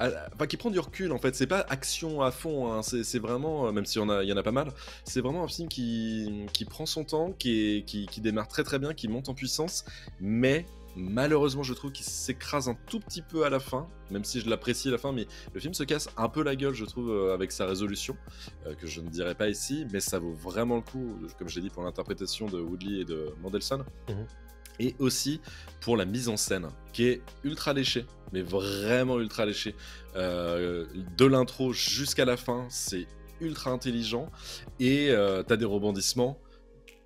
enfin, qui prend du recul en fait. C'est pas action à fond, hein. C'est vraiment, même s'il y en a pas mal, c'est vraiment un film qui prend son temps, qui démarre très très bien, qui monte en puissance, mais malheureusement je trouve qu'il s'écrase un tout petit peu à la fin, même si je l'apprécie à la fin, mais le film se casse un peu la gueule je trouve avec sa résolution, que je ne dirai pas ici, mais ça vaut vraiment le coup, comme j'ai dit, pour l'interprétation de Woodley et de Mendelsohn. Et aussi pour la mise en scène, qui est ultra léchée, mais vraiment ultra léchée. De l'intro jusqu'à la fin, c'est ultra intelligent, et t'as des rebondissements.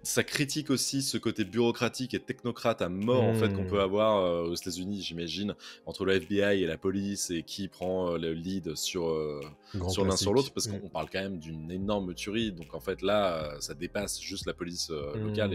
Ça critique aussi ce côté bureaucratique et technocrate à mort en fait qu'on peut avoir aux États-Unis, j'imagine, entre le FBI et la police, et qui prend le lead sur l'un sur l'autre, parce qu'on parle quand même d'une énorme tuerie. Donc en fait là, ça dépasse juste la police locale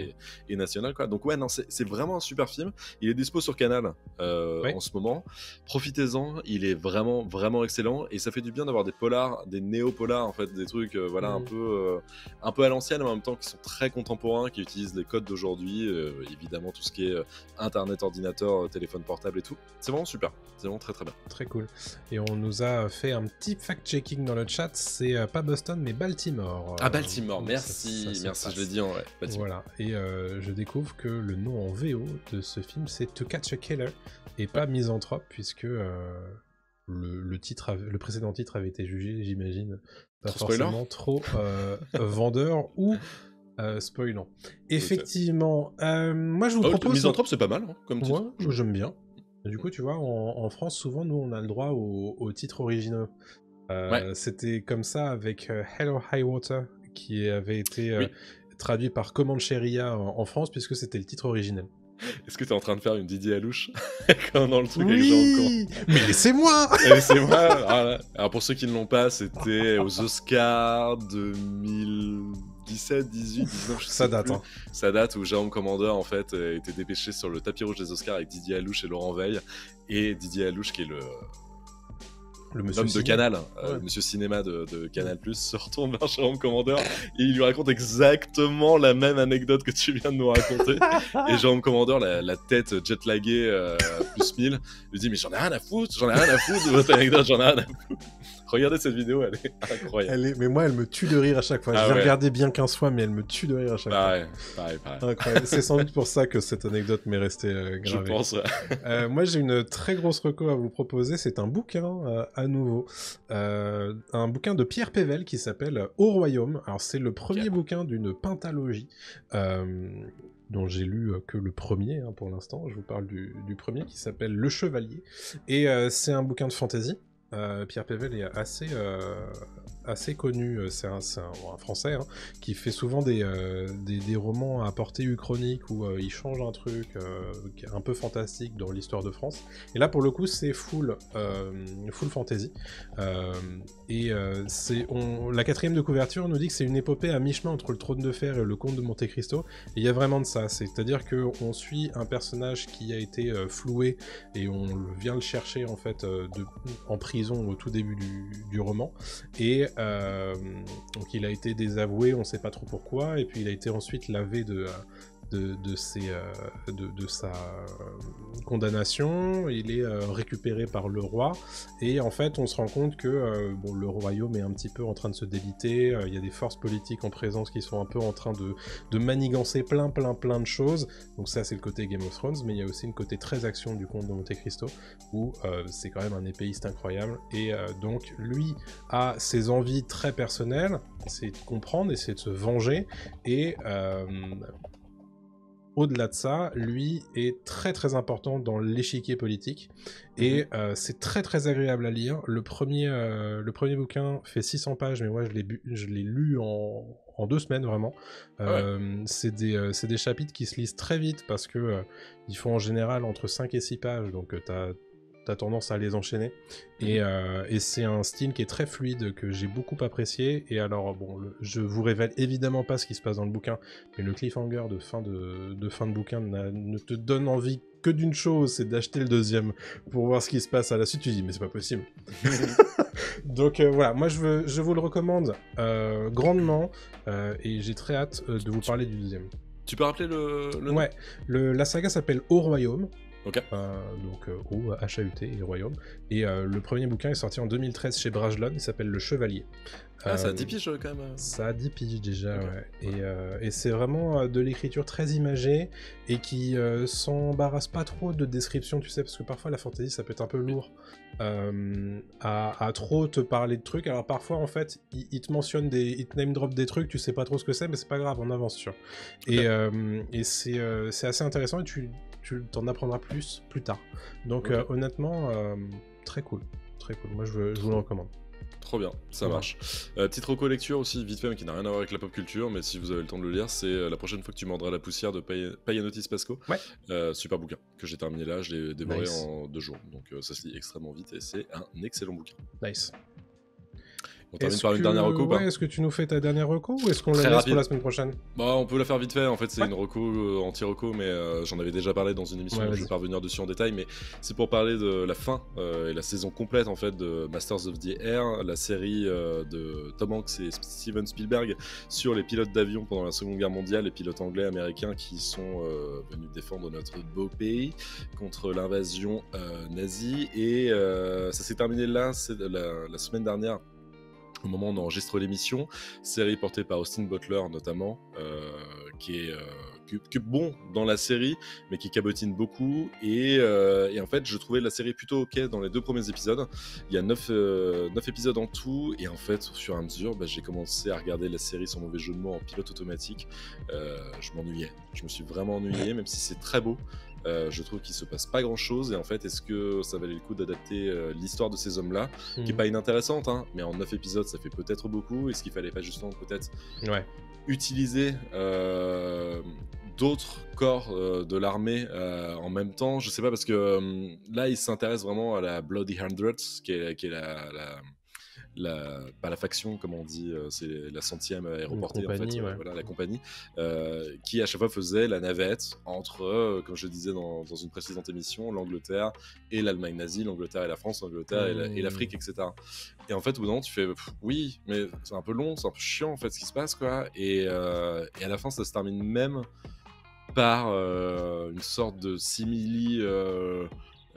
et nationale, quoi. Donc ouais, non, c'est vraiment un super film. Il est dispo sur Canal en ce moment. Profitez-en, il est vraiment vraiment excellent, et ça fait du bien d'avoir des polars, des néo-polars en fait, des trucs voilà un peu à l'ancienne, mais en même temps qui sont très contemporains, qui utilisent les codes d'aujourd'hui, évidemment tout ce qui est internet, ordinateur, téléphone portable et tout. C'est vraiment super, c'est vraiment très très bien. Très cool. Et on nous a fait un petit fact-checking dans le chat, c'est pas Boston mais Baltimore. Ah, Baltimore, merci, merci, je l'ai dit en vrai. Voilà, et je découvre que le nom en VO de ce film c'est To Catch a Killer et pas Misanthrope, puisque le précédent titre avait été jugé, j'imagine, pas forcément trop vendeur ou spoilant. Effectivement, moi je vous propose... Misanthrope c'est pas mal, hein, comme titre. Moi, j'aime bien. Du coup, tu vois, en France, souvent, nous, on a le droit aux titres originaux. C'était comme ça avec Hell or High Water, qui avait été traduit par Comanche Ria en France, puisque c'était le titre original. Est-ce que t'es en train de faire une Didier Alouche quand dans le truc avec Jean-Claude? Mais laissez-moi. Laissez-moi. Alors pour ceux qui ne l'ont pas, c'était aux Oscars 2017, 18, 19, je sais ça date, plus. Ça date, où Jérôme Commander en fait était dépêché sur le tapis rouge des Oscars avec Didier Alouche et Laurent Veil, et Didier Alouche qui est l'homme de Canal, monsieur cinéma de Canal+, se retourne vers Jérôme Commander et il lui raconte exactement la même anecdote que tu viens de nous raconter. Et Jérôme Commander, la tête jetlaguée plus 1000, lui dit mais j'en ai rien à foutre de votre anecdote, j'en ai rien à foutre. Regardez cette vidéo, elle est incroyable. Mais moi, elle me tue de rire à chaque fois. Je l'ai regardée bien 15 fois, mais elle me tue de rire à chaque fois. Pareil. Incroyable. C'est sans doute pour ça que cette anecdote m'est restée gravée. Je pense. Moi, j'ai une très grosse reco à vous proposer. C'est un bouquin à nouveau. Un bouquin de Pierre Pével qui s'appelle Au Royaume. Alors, c'est le premier bouquin d'une pentalogie. Dont j'ai lu que le premier pour l'instant. Je vous parle du premier qui s'appelle Le Chevalier. Et c'est un bouquin de fantasy. Pierre Pével est assez connu, c'est un Français qui fait souvent des romans à portée uchronique où il change un truc qui est un peu fantastique dans l'histoire de France. Et là pour le coup c'est full fantasy. La quatrième de couverture nous dit que c'est une épopée à mi-chemin entre le Trône de Fer et le Comte de Monte Cristo. Et il y a vraiment de ça, c'est-à-dire qu'on suit un personnage qui a été floué et on vient le chercher en fait en prison au tout début du roman, et donc il a été désavoué, on sait pas trop pourquoi, et puis il a été ensuite lavé de sa condamnation, il est récupéré par le roi, et en fait on se rend compte que le royaume est un petit peu en train de se déliter, il y a des forces politiques en présence qui sont un peu en train de manigancer plein de choses, donc ça c'est le côté Game of Thrones, mais il y a aussi une côté très action du Comte de Monte Cristo, où c'est quand même un épéiste incroyable, et donc lui a ses envies très personnelles, c'est de comprendre, essayer de se venger, et au-delà de ça, lui est très très important dans l'échiquier politique, et c'est très très agréable à lire. Le premier bouquin fait 600 pages, mais moi je l'ai lu en 2 semaines vraiment. C'est des chapitres qui se lisent très vite, parce que ils font en général entre 5 et 6 pages, donc t'as tendance à les enchaîner, et c'est un style qui est très fluide, que j'ai beaucoup apprécié. Et alors je vous révèle évidemment pas ce qui se passe dans le bouquin, mais le cliffhanger de fin de bouquin ne te donne envie que d'une chose, c'est d'acheter le deuxième pour voir ce qui se passe à la suite. Tu dis mais c'est pas possible. Donc voilà, moi je vous le recommande grandement, et j'ai très hâte de vous parler du deuxième. Tu peux rappeler le nom ? Ouais, la saga s'appelle Au Royaume. Ok. Donc au HAUT et Royaume. Et le premier bouquin est sorti en 2013 chez Brajlon, il s'appelle Le Chevalier. Ah, ça a 10 piges quand même. Ça a 10 piges déjà, Ok. ouais. Et c'est vraiment de l'écriture très imagée et qui s'embarrasse pas trop de description, tu sais, parce que parfois la fantasy ça peut être un peu lourd à trop te parler de trucs. Alors parfois en fait, il te mentionne il te name drop des trucs, tu sais pas trop ce que c'est, mais c'est pas grave, on avance sur. Okay. Et c'est assez intéressant et tu t'en apprendras plus tard. Donc honnêtement, très cool. Moi je vous le recommande. Trop bien, ça marche. Petite reco lecture aussi, vite fait, mais qui n'a rien à voir avec la pop culture, mais si vous avez le temps de le lire, c'est La prochaine fois que tu mordras la poussière de Payanotis Pasco. Ouais. Super bouquin, que j'ai terminé là, je l'ai dévoré en 2 jours, donc ça se lit extrêmement vite et c'est un excellent bouquin. Nice. On termine par une dernière reco, ouais, est-ce que tu nous fais ta dernière reco ou est-ce qu'on la Très laisse rapide. pour la semaine prochaine? Bah, on peut la faire vite fait, en fait c'est une reco, anti-reco, mais j'en avais déjà parlé dans une émission, donc je vais pas revenir dessus en détail, mais c'est pour parler de la fin et la saison complète en fait de Masters of the Air, la série de Tom Hanks et Steven Spielberg sur les pilotes d'avion pendant la Seconde Guerre mondiale, les pilotes anglais américains qui sont venus défendre notre beau pays contre l'invasion nazie, et ça s'est terminé là, c'est la semaine dernière. Au moment où on enregistre l'émission, série portée par Austin Butler notamment, qui est bon dans la série, mais qui cabotine beaucoup. Et en fait, je trouvais la série plutôt ok dans les 2 premiers épisodes. Il y a 9 épisodes en tout, et en fait, au fur et à mesure, j'ai commencé à regarder la série sans mauvais jeu de mots en pilote automatique. Je m'ennuyais. Je me suis vraiment ennuyé, même si c'est très beau. Je trouve qu'il se passe pas grand chose, et en fait est-ce que ça valait le coup d'adapter l'histoire de ces hommes là qui est pas inintéressante hein, mais en 9 épisodes ça fait peut-être beaucoup. Est-ce qu'il fallait pas justement peut-être utiliser d'autres corps de l'armée en même temps, je sais pas, parce que là il s'intéresse vraiment à la Bloody Hundreds qui est pas la faction comme on dit, c'est la 100e aéroportée en fait, voilà, la compagnie qui à chaque fois faisait la navette entre comme je disais dans une précédente émission, l'Angleterre et l'Allemagne nazie, l'Angleterre et la France, l'Angleterre et l'Afrique, etc. Et en fait au bout d'un moment tu fais oui mais c'est un peu long, c'est un peu chiant en fait ce qui se passe quoi, et à la fin ça se termine même par une sorte de simili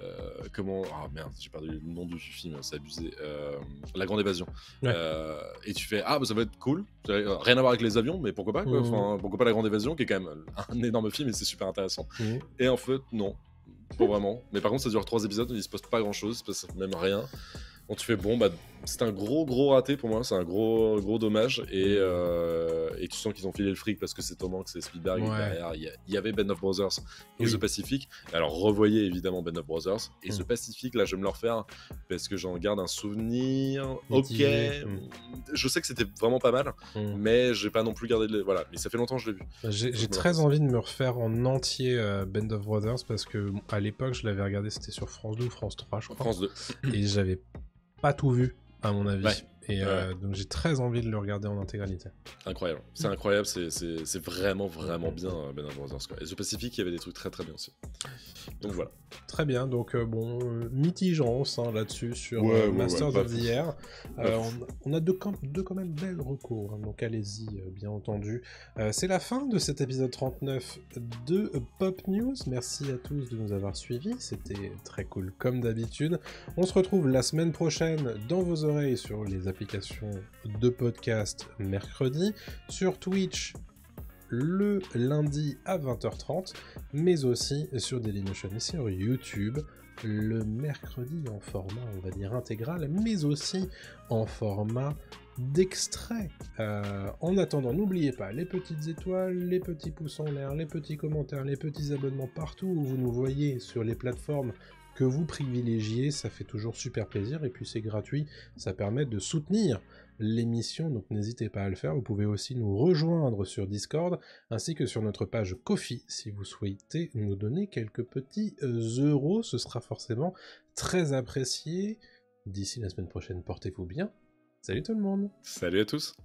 ah merde, j'ai perdu le nom du film, c'est abusé. La Grande Évasion. Et tu fais ça va être cool. Rien à voir avec les avions, mais pourquoi pas quoi. Enfin, pourquoi pas La Grande Évasion, qui est quand même un énorme film et c'est super intéressant. Et en fait, non, pas vraiment. Mais par contre, ça dure 3 épisodes, il se passe pas grand chose, il se passe même rien. Donc tu fais c'est un gros raté pour moi, c'est un gros dommage, et tu sens qu'ils ont filé le fric parce que c'est Tom Hanks, c'est Spielberg, et derrière il y avait Band of Brothers et The Pacific. Alors revoyez évidemment Band of Brothers et The Pacific, là je vais me le refaire parce que j'en garde un souvenir je sais que c'était vraiment pas mal, mais j'ai pas non plus gardé voilà, mais ça fait longtemps que je l'ai vu. J'ai très envie de me refaire en entier Band of Brothers, parce que à l'époque je l'avais regardé, c'était sur France 2 ou France 3 je crois. France 2. Et j'avais pas tout vu à mon avis. Et donc j'ai très envie de le regarder en intégralité. Incroyable, c'est incroyable, c'est vraiment bien Ben of Brothers quoi. Et The Pacific, il y avait des trucs très très bien aussi. Donc voilà. Très bien, donc mitigeance là-dessus sur Masters of the Air. On a deux quand même belles recours, hein, donc allez-y bien entendu. C'est la fin de cet épisode 39 de Pop News. Merci à tous de nous avoir suivis, c'était très cool comme d'habitude. On se retrouve la semaine prochaine dans vos oreilles sur les applications de podcast mercredi, sur Twitch le lundi à 20h30, mais aussi sur Dailymotion et sur YouTube le mercredi en format, on va dire, intégral, mais aussi en format d'extrait. En attendant, n'oubliez pas les petites étoiles, les petits pouces en l'air, les petits commentaires, les petits abonnements partout où vous nous voyez sur les plateformes que vous privilégiez, ça fait toujours super plaisir, et puis c'est gratuit, ça permet de soutenir l'émission, donc n'hésitez pas à le faire. Vous pouvez aussi nous rejoindre sur Discord, ainsi que sur notre page Ko-fi, si vous souhaitez nous donner quelques petits euros, ce sera forcément très apprécié. D'ici la semaine prochaine, portez-vous bien. Salut tout le monde. Salut à tous.